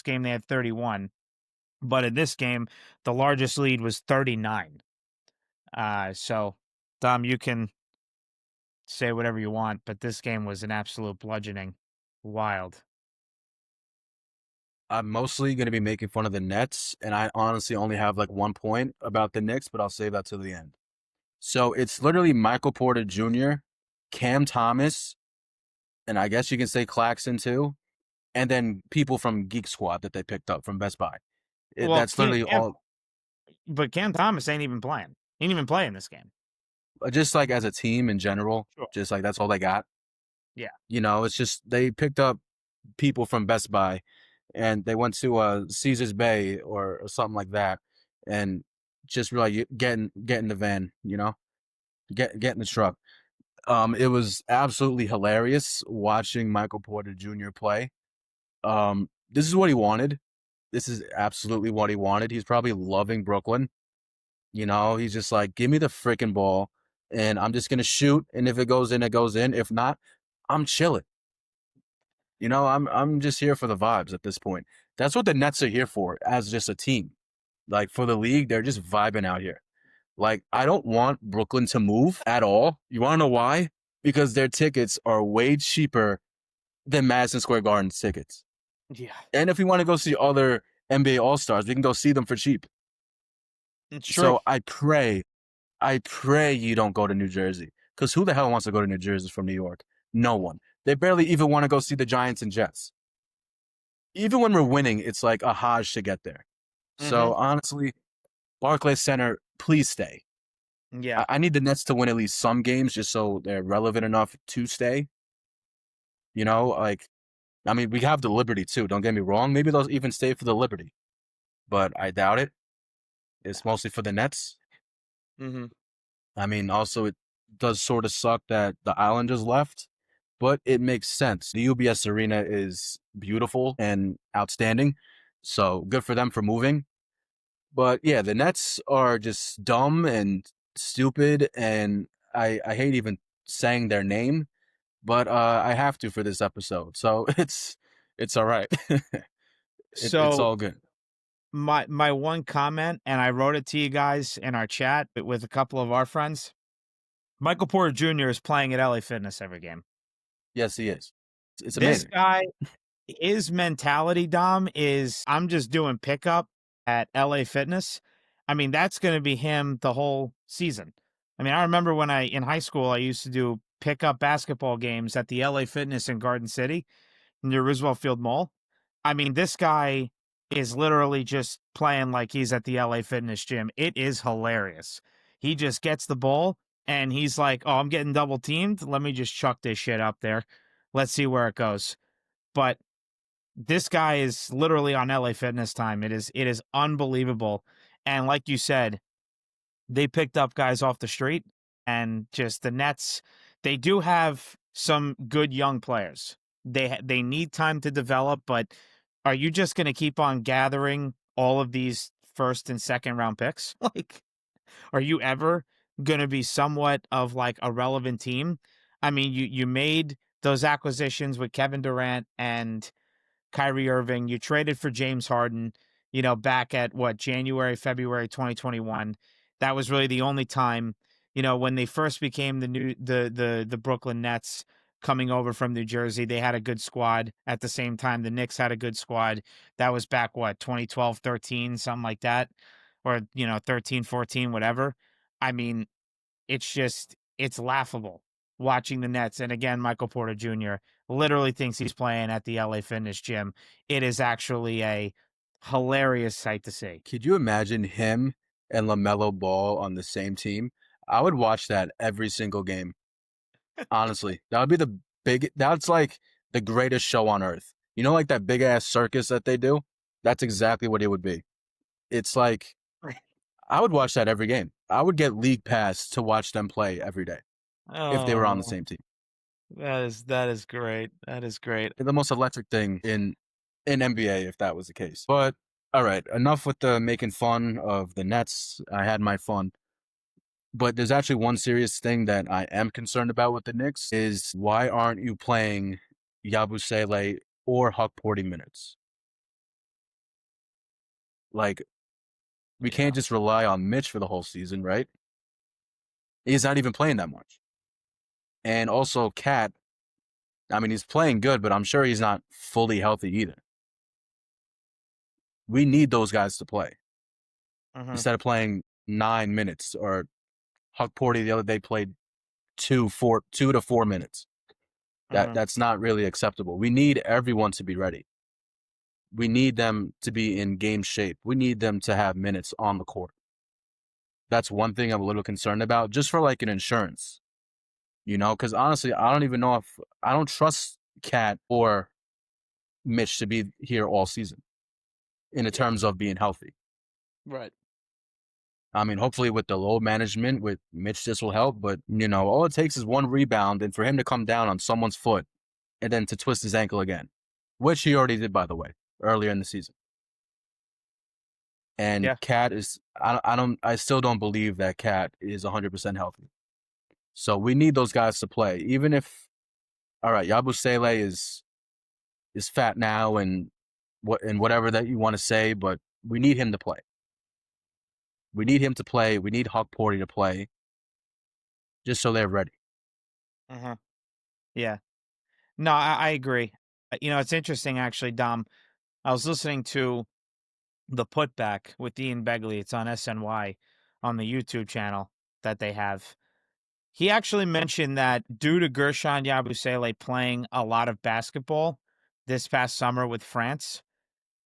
game, they had 31. But in this game, the largest lead was 39. So, Dom, you can say whatever you want, but this game was an absolute bludgeoning. Wild. I'm mostly going to be making fun of the Nets, and I honestly only have like 1 point about the Knicks, but I'll save that to the end. So it's literally Michael Porter Jr., Cam Thomas, and I guess you can say Claxton too, and then people from Geek Squad that they picked up from Best Buy. That's literally all. But Cam Thomas ain't even playing. He ain't even playing this game. Just like as a team in general, Sure. just like that's all they got. Yeah. It's just they picked up people from Best Buy, and they went to Caesar's Bay or something like that, and just really get in the van, get in the truck. It was absolutely hilarious watching Michael Porter Jr. play. This is what he wanted. This is absolutely what he wanted. He's probably loving Brooklyn. He's just like, give me the freaking ball, and I'm just gonna shoot. And if it goes in, it goes in. If not, I'm chilling. I'm just here for the vibes at this point. That's what the Nets are here for, as just a team. Like for the league, they're just vibing out here. Like I don't want Brooklyn to move at all. You want to know why? Because their tickets are way cheaper than Madison Square Garden's tickets. Yeah. And if we want to go see other NBA All-Stars, we can go see them for cheap. It's true. So I pray you don't go to New Jersey. Because who the hell wants to go to New Jersey from New York? No one. They barely even want to go see the Giants and Jets. Even when we're winning, it's like a Hajj to get there. So honestly, Barclays Center, please stay. Yeah. I need the Nets to win at least some games just so they're relevant enough to stay. We have the Liberty too. Don't get me wrong. Maybe they'll even stay for the Liberty. But I doubt it. It's mostly for the Nets. Also, it does sort of suck that the Islanders left, but it makes sense. The UBS Arena is beautiful and outstanding, so good for them for moving. But yeah, the Nets are just dumb and stupid, and I hate even saying their name, but I have to for this episode, so it's all right. It's all good. My one comment, and I wrote it to you guys in our chat with a couple of our friends. Michael Porter Jr. is playing at LA Fitness every game. Yes, he is. It's amazing. This guy, his mentality, Dom, is I'm just doing pickup at LA Fitness. That's going to be him the whole season. I remember when in high school, I used to do pickup basketball games at the LA Fitness in Garden City near Roosevelt Field Mall. This guy is literally just playing like he's at the LA Fitness gym. It is hilarious. He just gets the ball and he's like, oh, I'm getting double teamed. Let me just chuck this shit up there. Let's see where it goes. But this guy is literally on LA Fitness time. It is unbelievable. And like you said, they picked up guys off the street, and just the Nets They do have some good young players. They need time to develop, but are you just going to keep on gathering all of these first and second round picks? Like, are you ever going to be somewhat of like a relevant team? I mean, you made those acquisitions with Kevin Durant and Kyrie Irving. You traded for James Harden, back at what, January, February 2021. That was really the only time, when they first became the Brooklyn Nets coming over from New Jersey, they had a good squad. At the same time, the Knicks had a good squad. That was back what, 2012, 13, something like that, or 13, 14, whatever. I mean, it's laughable watching the Nets. And again, Michael Porter Jr. literally thinks he's playing at the LA Fitness gym. It is actually a hilarious sight to see. Could you imagine him and LaMelo Ball on the same team? I would watch that every single game. Honestly, that would be that's like the greatest show on earth. Like that big ass circus that they do? That's exactly what it would be. It's like, I would watch that every game. I would get league pass to watch them play every day if they were on the Oh, same team. that is great. That is great. The most electric thing in NBA if that was the case. But all right, enough with the making fun of the Nets. I had my fun. But there's actually one serious thing that I am concerned about with the Knicks is why aren't you playing Yabusele or Huck 40 minutes? Like, we Yeah. can't just rely on Mitch for the whole season, right? He's not even playing that much. And also, Cat, I mean, he's playing good, but I'm sure he's not fully healthy either. We need those guys to play instead of playing 9 minutes, or Huck Porty the other day played 2 to 4 minutes. That's not really acceptable. We need everyone to be ready. We need them to be in game shape. We need them to have minutes on the court. That's one thing I'm a little concerned about, just for like an insurance, because honestly, I don't trust Cat or Mitch to be here all season in terms of being healthy. Right. I mean, hopefully with the load management with Mitch, this will help. But, all it takes is one rebound and for him to come down on someone's foot and then to twist his ankle again, which he already did, by the way, earlier in the season. And Yeah. Cat is, I still don't believe that Cat is 100% healthy. So we need those guys to play, even if, all right, Yabusele is fat now and whatever that you want to say, but we need him to play. We need him to play. We need Huck Porty to play, just so they're ready. Yeah. No, I agree. It's interesting actually, Dom. I was listening to the Putback with Ian Begley. It's on SNY on the YouTube channel that they have. He actually mentioned that due to Gershon Yabusele playing a lot of basketball this past summer with France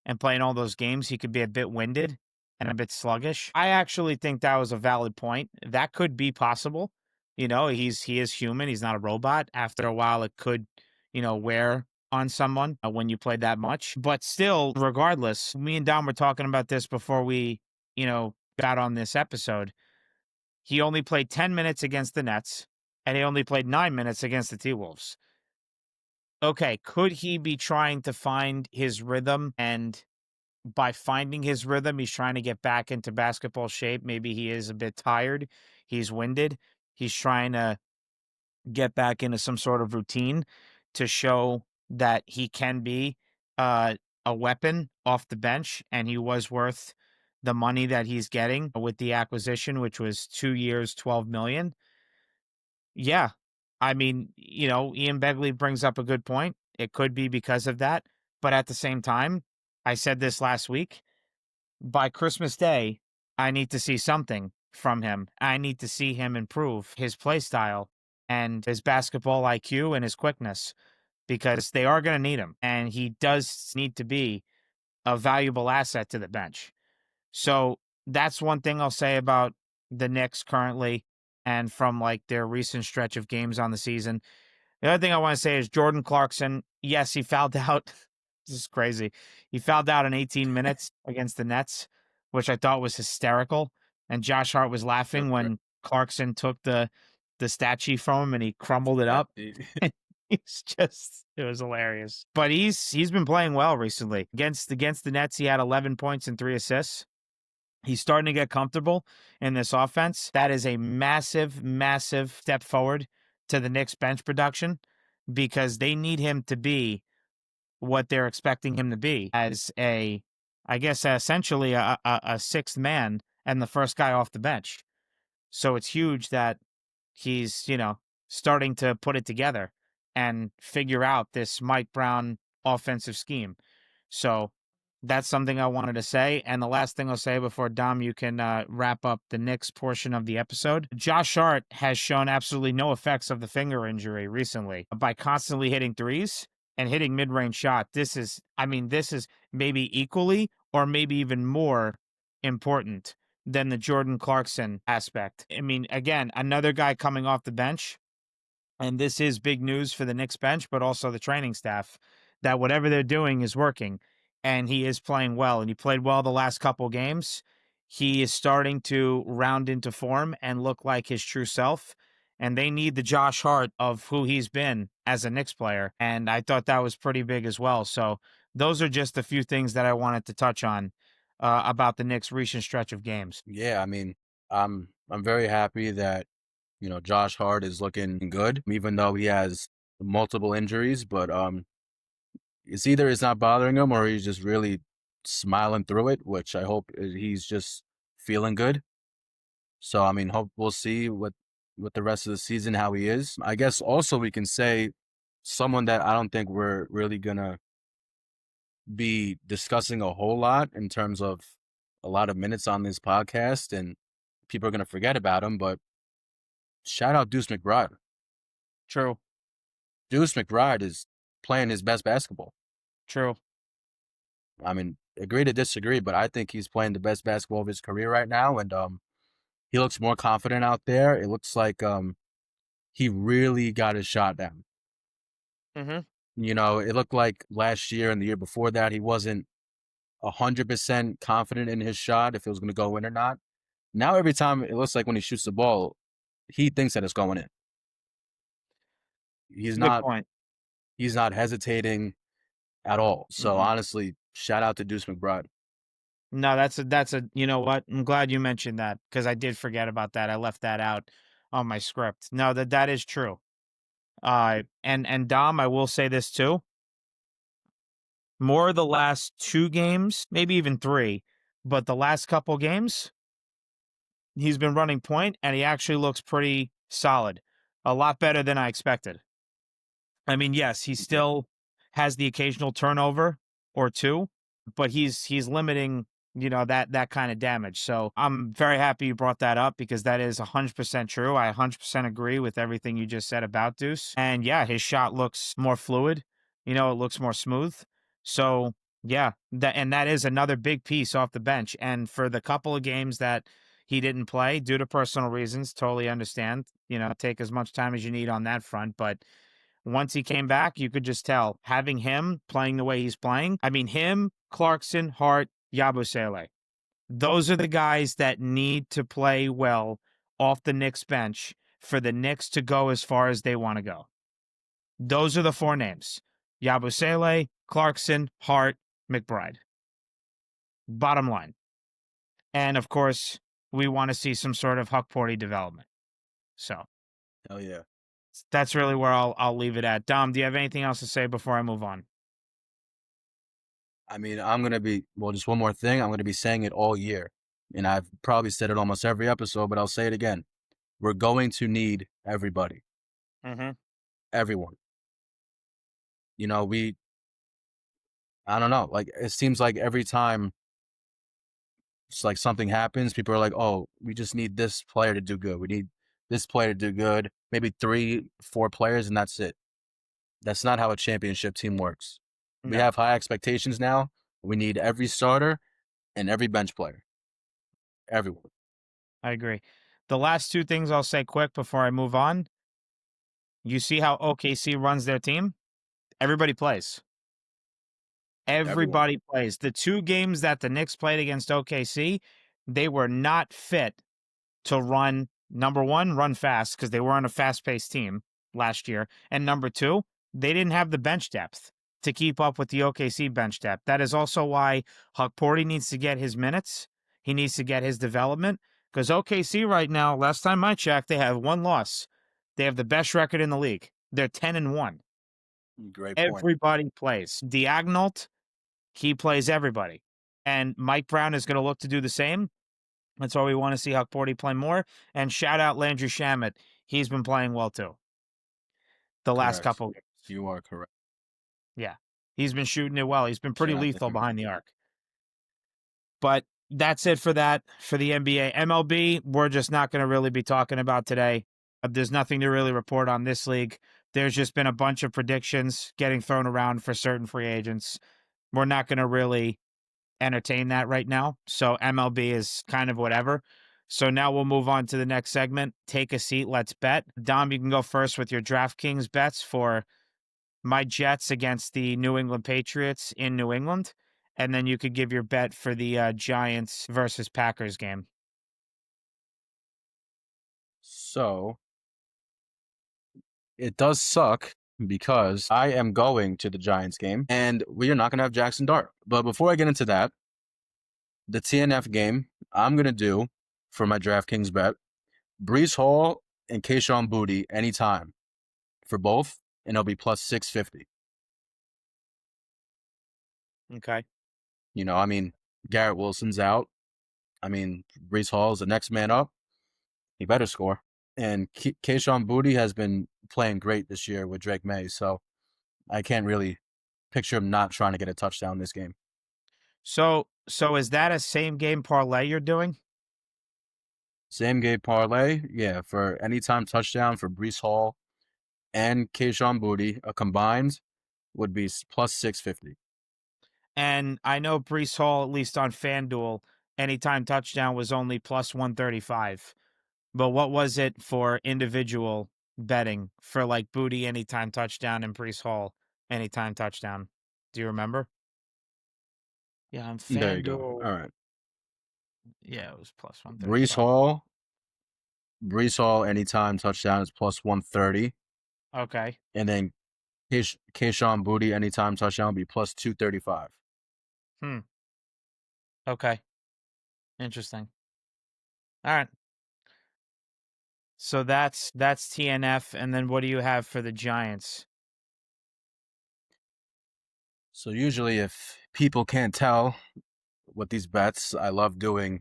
and playing all those games, he could be a bit winded and a bit sluggish. I actually think that was a valid point. That could be possible. He is human. He's not a robot. After a while, it could, wear on someone when you play that much. But still, regardless, me and Dom were talking about this before we, got on this episode. He only played 10 minutes against the Nets, and he only played 9 minutes against the T-Wolves. Okay, could he be trying to find his rhythm? And by finding his rhythm, he's trying to get back into basketball shape. Maybe he is a bit tired. He's winded. He's trying to get back into some sort of routine to show that he can be a weapon off the bench, and he was worth the money that he's getting with the acquisition, which was 2 years, $12 million. Yeah. I mean, Ian Begley brings up a good point. It could be because of that. But at the same time, I said this last week, by Christmas Day, I need to see something from him. I need to see him improve his play style and his basketball IQ and his quickness, because they are going to need him. And he does need to be a valuable asset to the bench. So that's one thing I'll say about the Knicks currently and from like their recent stretch of games on the season. The other thing I want to say is Jordan Clarkson. Yes, he fouled out. This is crazy. He fouled out in 18 minutes against the Nets, which I thought was hysterical. And Josh Hart was laughing when Clarkson took the the stat sheet from him and he crumbled it up. It was hilarious. But he's been playing well recently. Against the Nets, he had 11 points and 3 assists. He's starting to get comfortable in this offense. That is a massive, massive step forward to the Knicks bench production because they need him to be what they're expecting him to be as essentially a sixth man and the first guy off the bench. So it's huge that he's, starting to put it together and figure out this Mike Brown offensive scheme. So that's something I wanted to say. And the last thing I'll say before, Dom, you can wrap up the Knicks portion of the episode. Josh Hart has shown absolutely no effects of the finger injury recently by constantly hitting threes and hitting mid-range shot. This is maybe equally or maybe even more important than the Jordan Clarkson aspect. I mean, again, another guy coming off the bench, and this is big news for the Knicks bench, but also the training staff, that whatever they're doing is working, and he is playing well, and he played well the last couple games. He is starting to round into form and look like his true self, and they need the Josh Hart of who he's been as a Knicks player, and I thought that was pretty big as well. So those are just a few things that I wanted to touch on about the Knicks' recent stretch of games. Yeah, I mean, I'm very happy that Josh Hart is looking good, even though he has multiple injuries. But it's either it's not bothering him or he's just really smiling through it, which I hope he's just feeling good. So I mean, hope we'll see what the rest of the season how he is. I guess also we can say someone that I don't think we're really gonna be discussing a whole lot in terms of a lot of minutes on this podcast, and people are gonna forget about him, but shout out Deuce McBride. True. Deuce McBride is playing his best basketball. True. I mean, agree to disagree, but I think he's playing the best basketball of his career right now, and he looks more confident out there. It looks like he really got his shot down. Mm-hmm. It looked like last year and the year before that he wasn't 100% confident in his shot if it was going to go in or not. Now every time it looks like when he shoots the ball, he thinks that it's going in. He's Good not. point. He's not hesitating at all. So Mhm. honestly, shout out to Deuce McBride. No, that's a you know what? I'm glad you mentioned that because I did forget about that. I left that out on my script. No, that is true. And Dom, I will say this too. More the last 2 games, maybe even 3, but the last couple games, he's been running point and he actually looks pretty solid. A lot better than I expected. I mean, yes, he still has the occasional turnover or 2, but he's limiting, that kind of damage. So I'm very happy you brought that up because that is 100% true. I 100% agree with everything you just said about Deuce. And yeah, his shot looks more fluid. It looks more smooth. So yeah, that is another big piece off the bench. And for the couple of games that he didn't play due to personal reasons, totally understand. Take as much time as you need on that front, but once he came back, you could just tell having him playing the way he's playing. I mean, him, Clarkson, Hart, Yabusele. Those are the guys that need to play well off the Knicks bench for the Knicks to go as far as they want to go. Those are the 4 names. Yabusele, Clarkson, Hart, McBride. Bottom line. And of course, we want to see some sort of Huck Porty development. So. Hell yeah. That's really where I'll leave it at. Dom, do you have anything else to say before I move on? I mean, I'm going to be, just one more thing. I'm going to be saying it all year. And I've probably said it almost every episode, but I'll say it again. We're going to need everybody. Mm-hmm. Everyone. I don't know. Like, it seems like every time it's like something happens, people are like, oh, we just need this player to do good. We need this player to do good. Maybe 3, 4 players, and that's it. That's not how a championship team works. No. We have high expectations now. We need every starter and every bench player. Everyone. I agree. The last 2 things I'll say quick before I move on. You see how OKC runs their team? Everybody plays. Everybody plays. The 2 games that the Knicks played against OKC, they were not fit to run Number one, run fast because they were on a fast-paced team last year. And number two, they didn't have the bench depth to keep up with the OKC bench depth. That is also why Porty needs to get his minutes. He needs to get his development because OKC right now, last time I checked, they have one loss. They have the best record in the league. They're 10-1. Great point. Everybody plays. Diagonalt, he plays everybody. And Mike Brown is going to look to do the same. That's why we want to see Porty play more. And shout out Landry Shamet. He's been playing well too. The last Correct. couple games. You are correct. Yeah. He's been shooting it well. He's been pretty Shout out to lethal him. behind the arc. But that's it for that, for the NBA. MLB, we're just not going to really be talking about today. There's nothing to really report on this league. There's just been a bunch of predictions getting thrown around for certain free agents. We're not going to really entertain that right now. So MLB is kind of whatever. So now we'll move on to the next segment. Take a seat. Let's bet. Dom, you can go first with your DraftKings bets for my Jets against the New England Patriots in New England. And then you could give your bet for the Giants versus Packers game. So it does suck because I am going to the Giants game and we are not going to have Jackson Dart. But before I get into that, the TNF game I'm going to do for my DraftKings bet, Breece Hall and Kayshon Boutte anytime for both, and it'll be plus 650. Okay. You know, I mean, Garrett Wilson's out. I mean, Breece Hall is the next man up. He better score. And Kayshon Boutte has been playing great this year with Drake May, so I can't really picture him not trying to get a touchdown this game. So is that a same game parlay you're doing? Same game parlay, yeah, for anytime touchdown for Breece Hall and Kayshon Boutte, a combined would be plus 650. And I know Breece Hall, at least on FanDuel, anytime touchdown was only plus 135. But what was it for individual betting for like Boutte anytime touchdown and Breece Hall anytime touchdown? Do you remember? Yeah, on FanDuel. There you go. All right. Yeah, it was plus 135. Breece Hall anytime touchdown is plus 130. Okay. And then Kayshon Boutte anytime touchdown would be plus 235. Okay. Interesting. All right. So that's TNF, and then what do you have for the Giants? So usually if people can't tell with these bets, I love doing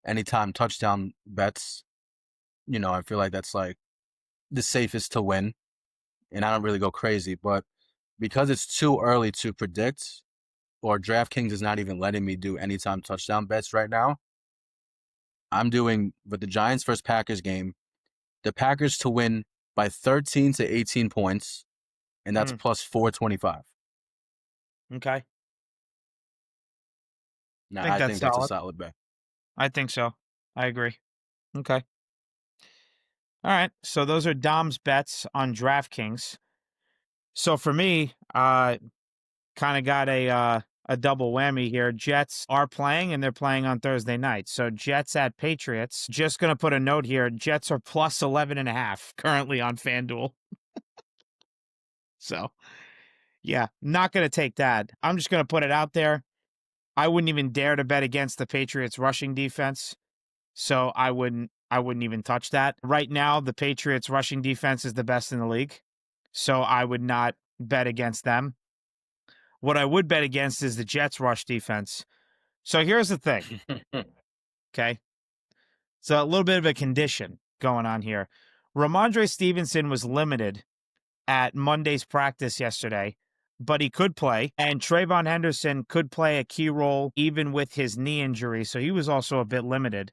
anytime touchdown bets. You know, I feel like that's like the safest to win. And I don't really go crazy, but because it's too early to predict, or DraftKings is not even letting me do anytime touchdown bets right now, I'm doing with the Giants versus Packers game, the Packers to win by 13 to 18 points, and that's plus 425. Okay. Now, I think that's a solid bet. I think so. I agree. Okay. All right. So those are Dom's bets on DraftKings. So for me, kind of got a double whammy here. Jets are playing, and they're playing on Thursday night. So Jets at Patriots. Just going to put a note here. Jets are plus 11.5 currently on FanDuel. So, yeah, not going to take that. I'm just going to put it out there. I wouldn't even dare to bet against the Patriots rushing defense. So I wouldn't even touch that. Right now, the Patriots rushing defense is the best in the league. So I would not bet against them. What I would bet against is the Jets rush defense. So here's the thing. Okay. So a little bit of a condition going on here. Ramondre Stevenson was limited at Monday's practice yesterday, but he could play. And Trayvon Henderson could play a key role even with his knee injury. So he was also a bit limited.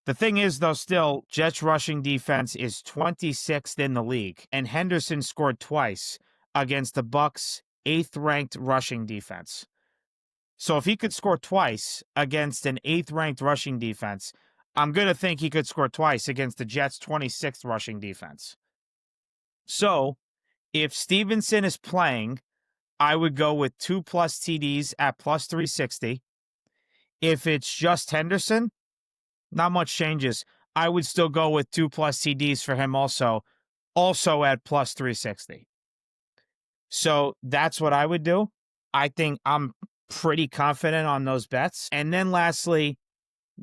The thing is, though, still, Jets rushing defense is 26th in the league, and Henderson scored twice against the Bucs' 8th-ranked rushing defense. So if he could score twice against an 8th-ranked rushing defense, I'm going to think he could score twice against the Jets' 26th rushing defense. So if Stevenson is playing, I would go with 2+ TDs at plus 360. If it's just Henderson, not much changes. I would still go with 2+ TDs for him also at plus 360. So that's what I would do. I think I'm pretty confident on those bets. And then lastly,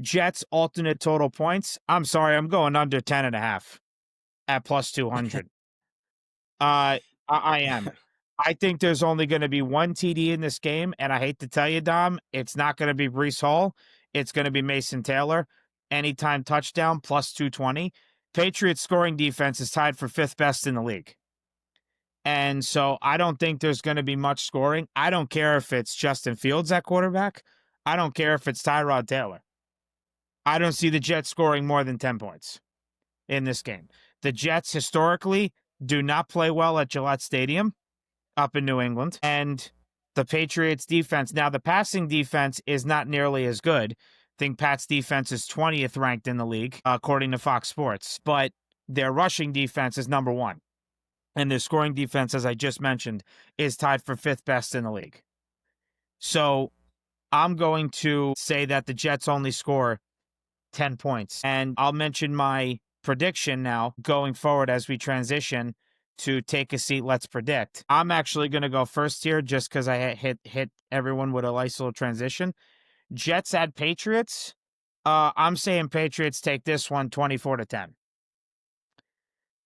Jets alternate total points. I'm sorry, I'm going under 10.5 at plus 200. I am. I think there's only going to be one TD in this game, and I hate to tell you, Dom, it's not going to be Breece Hall. It's going to be Mason Taylor. Anytime touchdown, plus 220. Patriots scoring defense is tied for 5th best in the league. And so I don't think there's going to be much scoring. I don't care if it's Justin Fields at quarterback. I don't care if it's Tyrod Taylor. I don't see the Jets scoring more than 10 points in this game. The Jets historically do not play well at Gillette Stadium up in New England. And the Patriots defense, now the passing defense is not nearly as good. I think Pat's defense is 20th ranked in the league, according to Fox Sports. But their rushing defense is number 1. And their scoring defense, as I just mentioned, is tied for 5th best in the league. So I'm going to say that the Jets only score 10 points. And I'll mention my prediction now going forward as we transition to take a seat. Let's predict. I'm actually going to go first here just because I hit everyone with a nice little transition. Jets at Patriots. I'm saying Patriots take this one 24-10.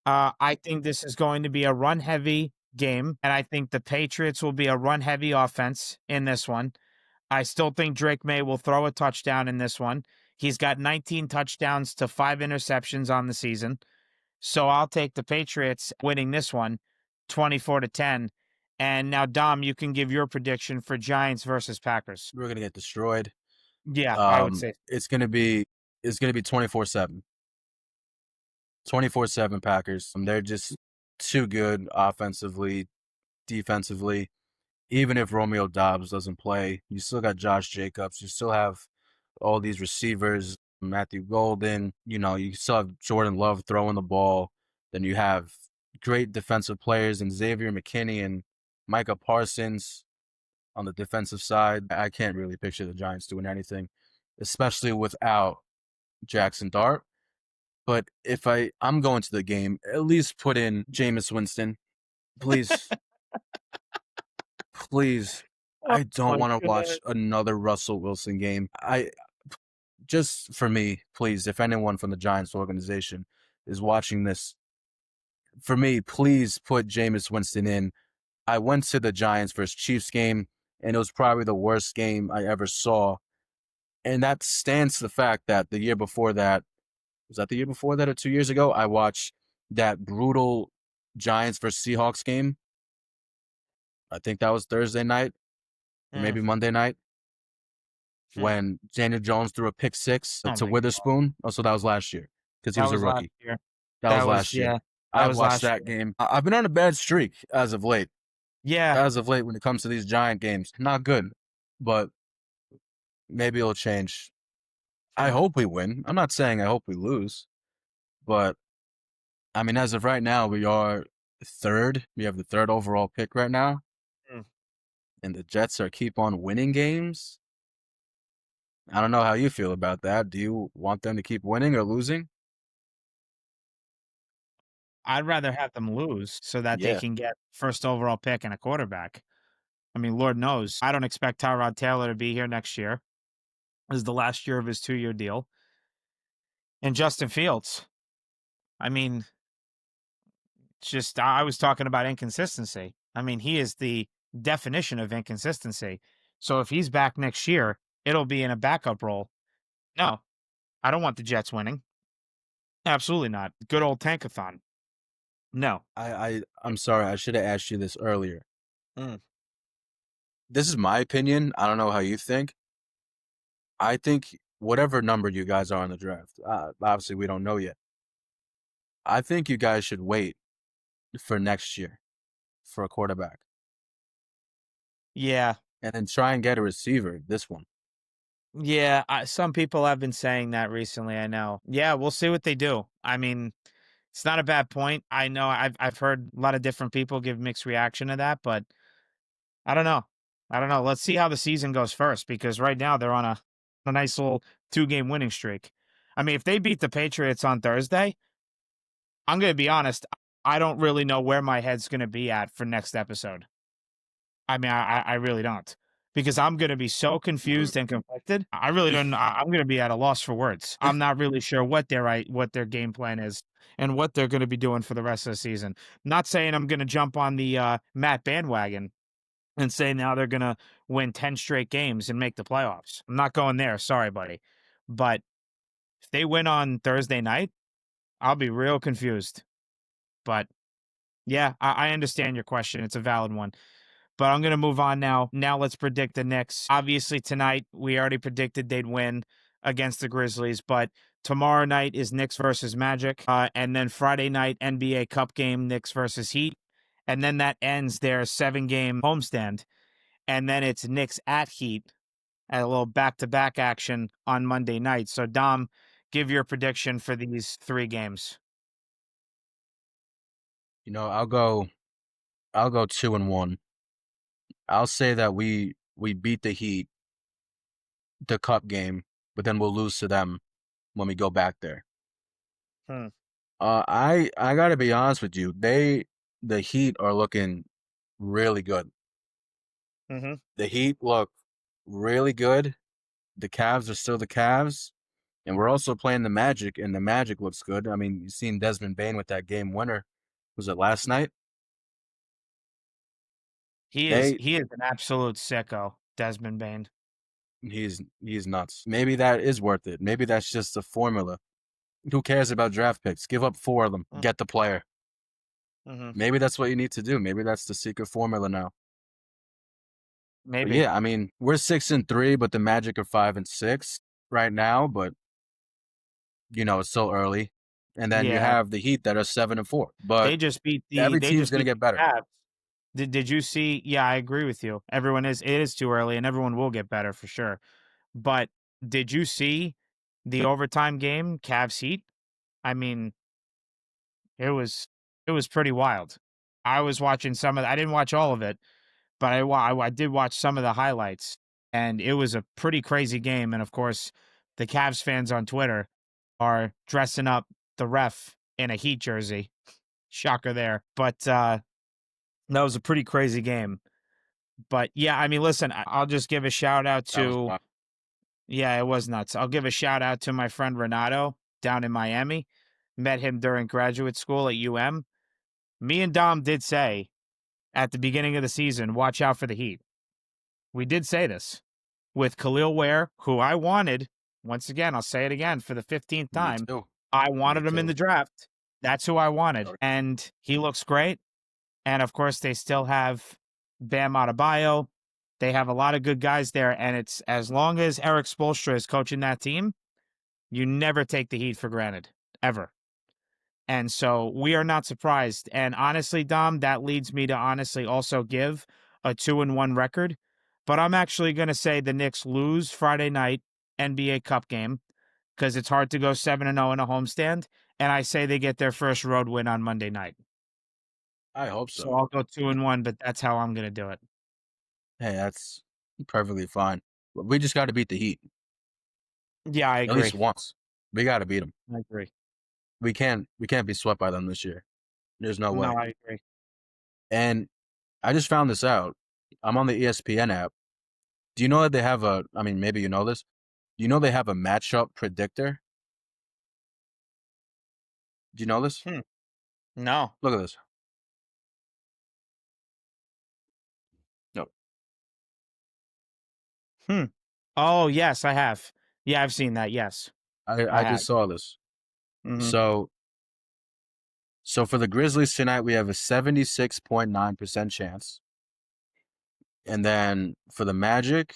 I think this is going to be a run-heavy game, and I think the Patriots will be a run-heavy offense in this one. I still think Drake May will throw a touchdown in this one. He's got 19 touchdowns to 5 interceptions on the season. So I'll take the Patriots winning this one 24-10. And now, Dom, you can give your prediction for Giants versus Packers. We're going to get destroyed. Yeah, I would say. It's going to be 24-7. 24-7 Packers. They're just too good offensively, defensively. Even if Romeo Doubs doesn't play, you still got Josh Jacobs. You still have all these receivers, Matthew Golden. You still have Jordan Love throwing the ball. Then you have great defensive players in Xavier McKinney and Micah Parsons on the defensive side. I can't really picture the Giants doing anything, especially without Jackson Dart. But if I'm going to the game, at least put in Jameis Winston. Please. Please. I don't want to watch another Russell Wilson game. Just for me, please, if anyone from the Giants organization is watching this, for me, please put Jameis Winston in. I went to the Giants versus Chiefs game, and it was probably the worst game I ever saw. And that stands to the fact that the year before that, was that the year before that or 2 years ago, I watched that brutal Giants versus Seahawks game. I think that was Thursday night, or maybe Monday night, when Daniel Jones threw a pick 6 to Witherspoon. Oh, so that was last year because he was a rookie. That was last year. I watched that game. I've been on a bad streak as of late. Yeah. As of late when it comes to these Giant games. Not good, but maybe it'll change. I hope we win. I'm not saying I hope we lose, but I mean, as of right now, we are 3rd. We have the 3rd overall pick right now. And the Jets keep on winning games. I don't know how you feel about that. Do you want them to keep winning or losing? I'd rather have them lose so that they can get 1st overall pick and a quarterback. I mean, Lord knows. I don't expect Tyrod Taylor to be here next year. This is the last year of his 2-year deal. And Justin Fields. I mean, just I was talking about inconsistency. I mean, he is the definition of inconsistency. So if he's back next year, it'll be in a backup role. No, I don't want the Jets winning. Absolutely not. Good old tankathon. No. I'm sorry. I should have asked you this earlier. This is my opinion. I don't know how you think. I think whatever number you guys are in the draft, obviously we don't know yet. I think you guys should wait for next year for a quarterback. Yeah. And then try and get a receiver, this one. Yeah, some people have been saying that recently, I know. Yeah, we'll see what they do. I mean, it's not a bad point. I know I've heard a lot of different people give mixed reaction to that, but I don't know. Let's see how the season goes first, because right now they're on a nice little 2-game winning streak. I mean, if they beat the Patriots on Thursday, I'm going to be honest. I don't really know where my head's going to be at for next episode. I mean, I really don't, because I'm going to be so confused and conflicted. I really don't. I'm going to be at a loss for words. I'm not really sure what their game plan is and what they're going to be doing for the rest of the season. Not saying I'm going to jump on the Matt bandwagon and say now they're going to win 10 straight games and make the playoffs. I'm not going there. Sorry, buddy. But if they win on Thursday night, I'll be real confused. But yeah, I understand your question. It's a valid one. But I'm going to move on now. Now let's predict the Knicks. Obviously, tonight, we already predicted they'd win against the Grizzlies. But tomorrow night is Knicks versus Magic. And then Friday night, NBA Cup game, Knicks versus Heat. And then that ends their 7-game homestand. And then it's Knicks at Heat at a little back-to-back action on Monday night. So, Dom, give your prediction for these 3 games. I'll go 2-1. I'll say that we beat the Heat, the cup game, but then we'll lose to them when we go back there. Hmm. I gotta be honest with you. The Heat are looking really good. Mm-hmm. The Heat look really good. The Cavs are still the Cavs. And we're also playing the Magic, and the Magic looks good. I mean, you've seen Desmond Bane with that game winner. Was it last night? He is an absolute sicko, Desmond Bane. He's nuts. Maybe that is worth it. Maybe that's just a formula. Who cares about draft picks? Give up 4 of them. Get the player. Mm-hmm. Maybe that's what you need to do. Maybe that's the secret formula now. Maybe. But yeah, I mean, we're 6-3, but the Magic are 5-6 right now. But it's still early. And then you have the Heat that are 7-4. But they just beat every team's gonna get better. Cavs. Did you see? Yeah, I agree with you. It is too early, and everyone will get better for sure. But did you see the overtime game, Cavs Heat? I mean, it was pretty wild. I was watching some of. I didn't watch all of it, but I did watch some of the highlights, and it was a pretty crazy game. And of course, the Cavs fans on Twitter are dressing up the ref in a Heat jersey. Shocker there, but that was a pretty crazy game. But yeah, I mean, listen, I'll just give a shout out to. Yeah, it was nuts. I'll give a shout out to my friend Renato down in Miami. Met him during graduate school at UM. Me and Dom did say at the beginning of the season, watch out for the Heat. We did say this with Khalil Ware, who I wanted. Once again, I'll say it again for the 15th time. I wanted him in the draft. That's who I wanted. And he looks great. And of course, they still have Bam Adebayo. They have a lot of good guys there. And it's as long as Eric Spoelstra is coaching that team, you never take the Heat for granted, ever. And so we are not surprised. And honestly, Dom, that leads me to honestly also give a 2-1 record. But I'm actually going to say the Knicks lose Friday night NBA Cup game because it's hard to go 7-0 in a homestand. And I say they get their first road win on Monday night. I hope so. So I'll go 2-1, but that's how I'm going to do it. Hey, that's perfectly fine. We just got to beat the Heat. Yeah, I agree. At least once. We got to beat them. I agree. We can't be swept by them this year. There's no way. No, I agree. And I just found this out. I'm on the ESPN app. Do you know that they have maybe you know this. Do you know they have a matchup predictor? Do you know this? No. Look at this. No. Oh, yes, I have. Yeah, I've seen that. Yes. I just saw this. Mm-hmm. So for the Grizzlies tonight, we have a 76.9% chance. And then for the Magic,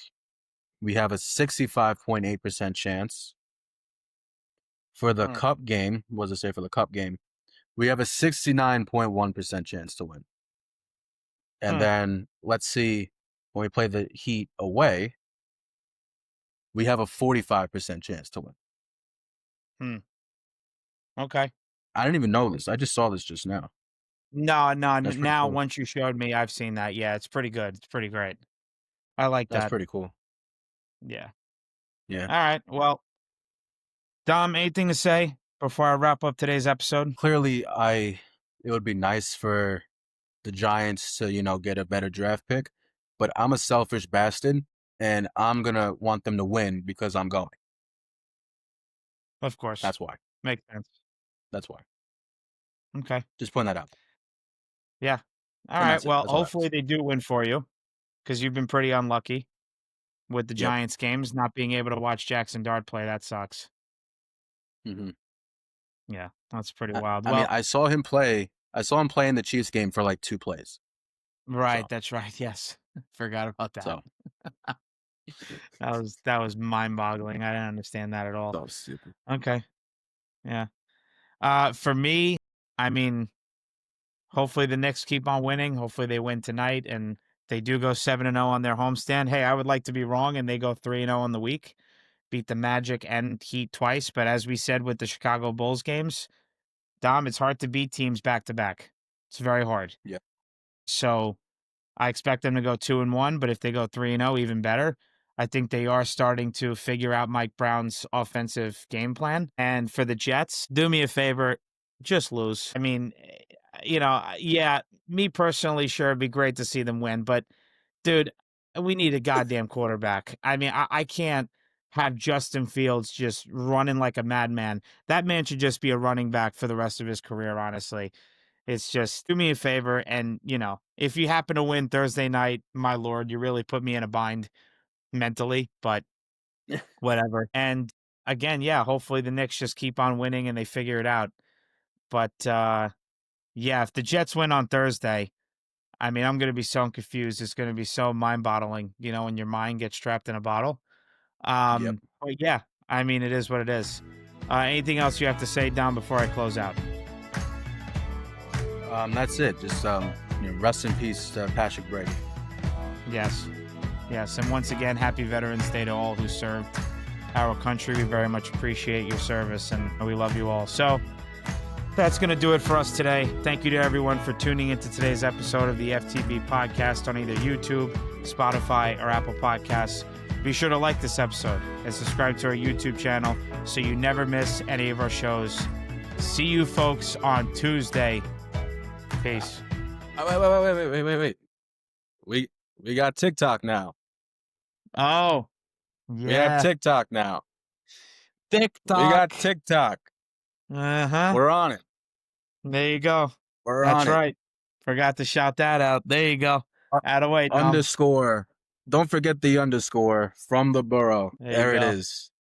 we have a 65.8% chance. For the Cup game, what does it say for the Cup game? We have a 69.1% chance to win. And then let's see, when we play the Heat away, we have a 45% chance to win. Okay. I didn't even know this. I just saw this just now. No. That's Now, cool. once you showed me, I've seen that. Yeah, it's pretty good. It's pretty great. I like that. That's pretty cool. Yeah. Yeah. All right. Well, Dom, anything to say before I wrap up today's episode? Clearly, it would be nice for the Giants to, get a better draft pick, but I'm a selfish bastard, and I'm going to want them to win because I'm going. Of course. That's why. Makes sense. That's why. Okay. Just point that out. Yeah. All And right. that's it. Well, That's all I have to hopefully say. they do win for you because you've been pretty unlucky with the Yep. Giants games, not being able to watch Jackson Dart play. That sucks. Mm-hmm. Yeah, that's pretty wild. I mean, I saw him play. I saw him play in the Chiefs game for like 2 plays. right. So, That's right. Yes. Forgot about that. so That was mind-boggling. I didn't understand that at all. so stupid. Okay. Yeah. For me, I mean, hopefully the Knicks keep on winning. Hopefully they win tonight and they do go 7-0 on their homestand. Hey, I would like to be wrong and they go 3-0 on the week, beat the Magic and Heat twice. But as we said with the Chicago Bulls games, Dom, it's hard to beat teams back to back. It's very hard. Yeah. So I expect them to go 2-1, but if they go 3-0, even better. I think they are starting to figure out Mike Brown's offensive game plan. And for the Jets, do me a favor, just lose. I mean, yeah, me personally, sure, it'd be great to see them win, but dude, we need a goddamn quarterback. I mean, I can't have Justin Fields just running like a madman. That man should just be a running back for the rest of his career, honestly. It's just do me a favor. And, if you happen to win Thursday night, my Lord, you really put me in a bind mentally, but whatever. And again, yeah, hopefully the Knicks just keep on winning and they figure it out. But yeah, if the Jets win on Thursday, I mean, I'm going to be so confused. It's going to be so mind-boggling, when your mind gets trapped in a bottle. Yep. But yeah, I mean, it is what it is. Anything else you have to say, Dom, before I close out? That's it. Just rest in peace, Patrick Brady. Yes. Yes. And once again, happy Veterans Day to all who served our country. We very much appreciate your service and we love you all. So that's going to do it for us today. Thank you to everyone for tuning into today's episode of the FTB Podcast on either YouTube, Spotify, or Apple Podcasts. Be sure to like this episode and subscribe to our YouTube channel so you never miss any of our shows. See you folks on Tuesday. Peace. Oh, wait. We got TikTok now. Oh, yeah. We have TikTok now. TikTok. We got TikTok. Uh-huh. We're on it. There you go. We're That's on it. right. Forgot to shout that out. There you go. Attaboy, Dom. Underscore. Don't forget the underscore from the borough. There you it go. is.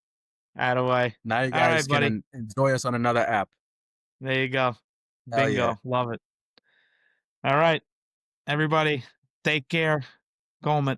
Attaboy. Now you All right, guys buddy. can enjoy us on another app. There you go. Hell Bingo. yeah. Love it. All right. Everybody, take care. Coleman.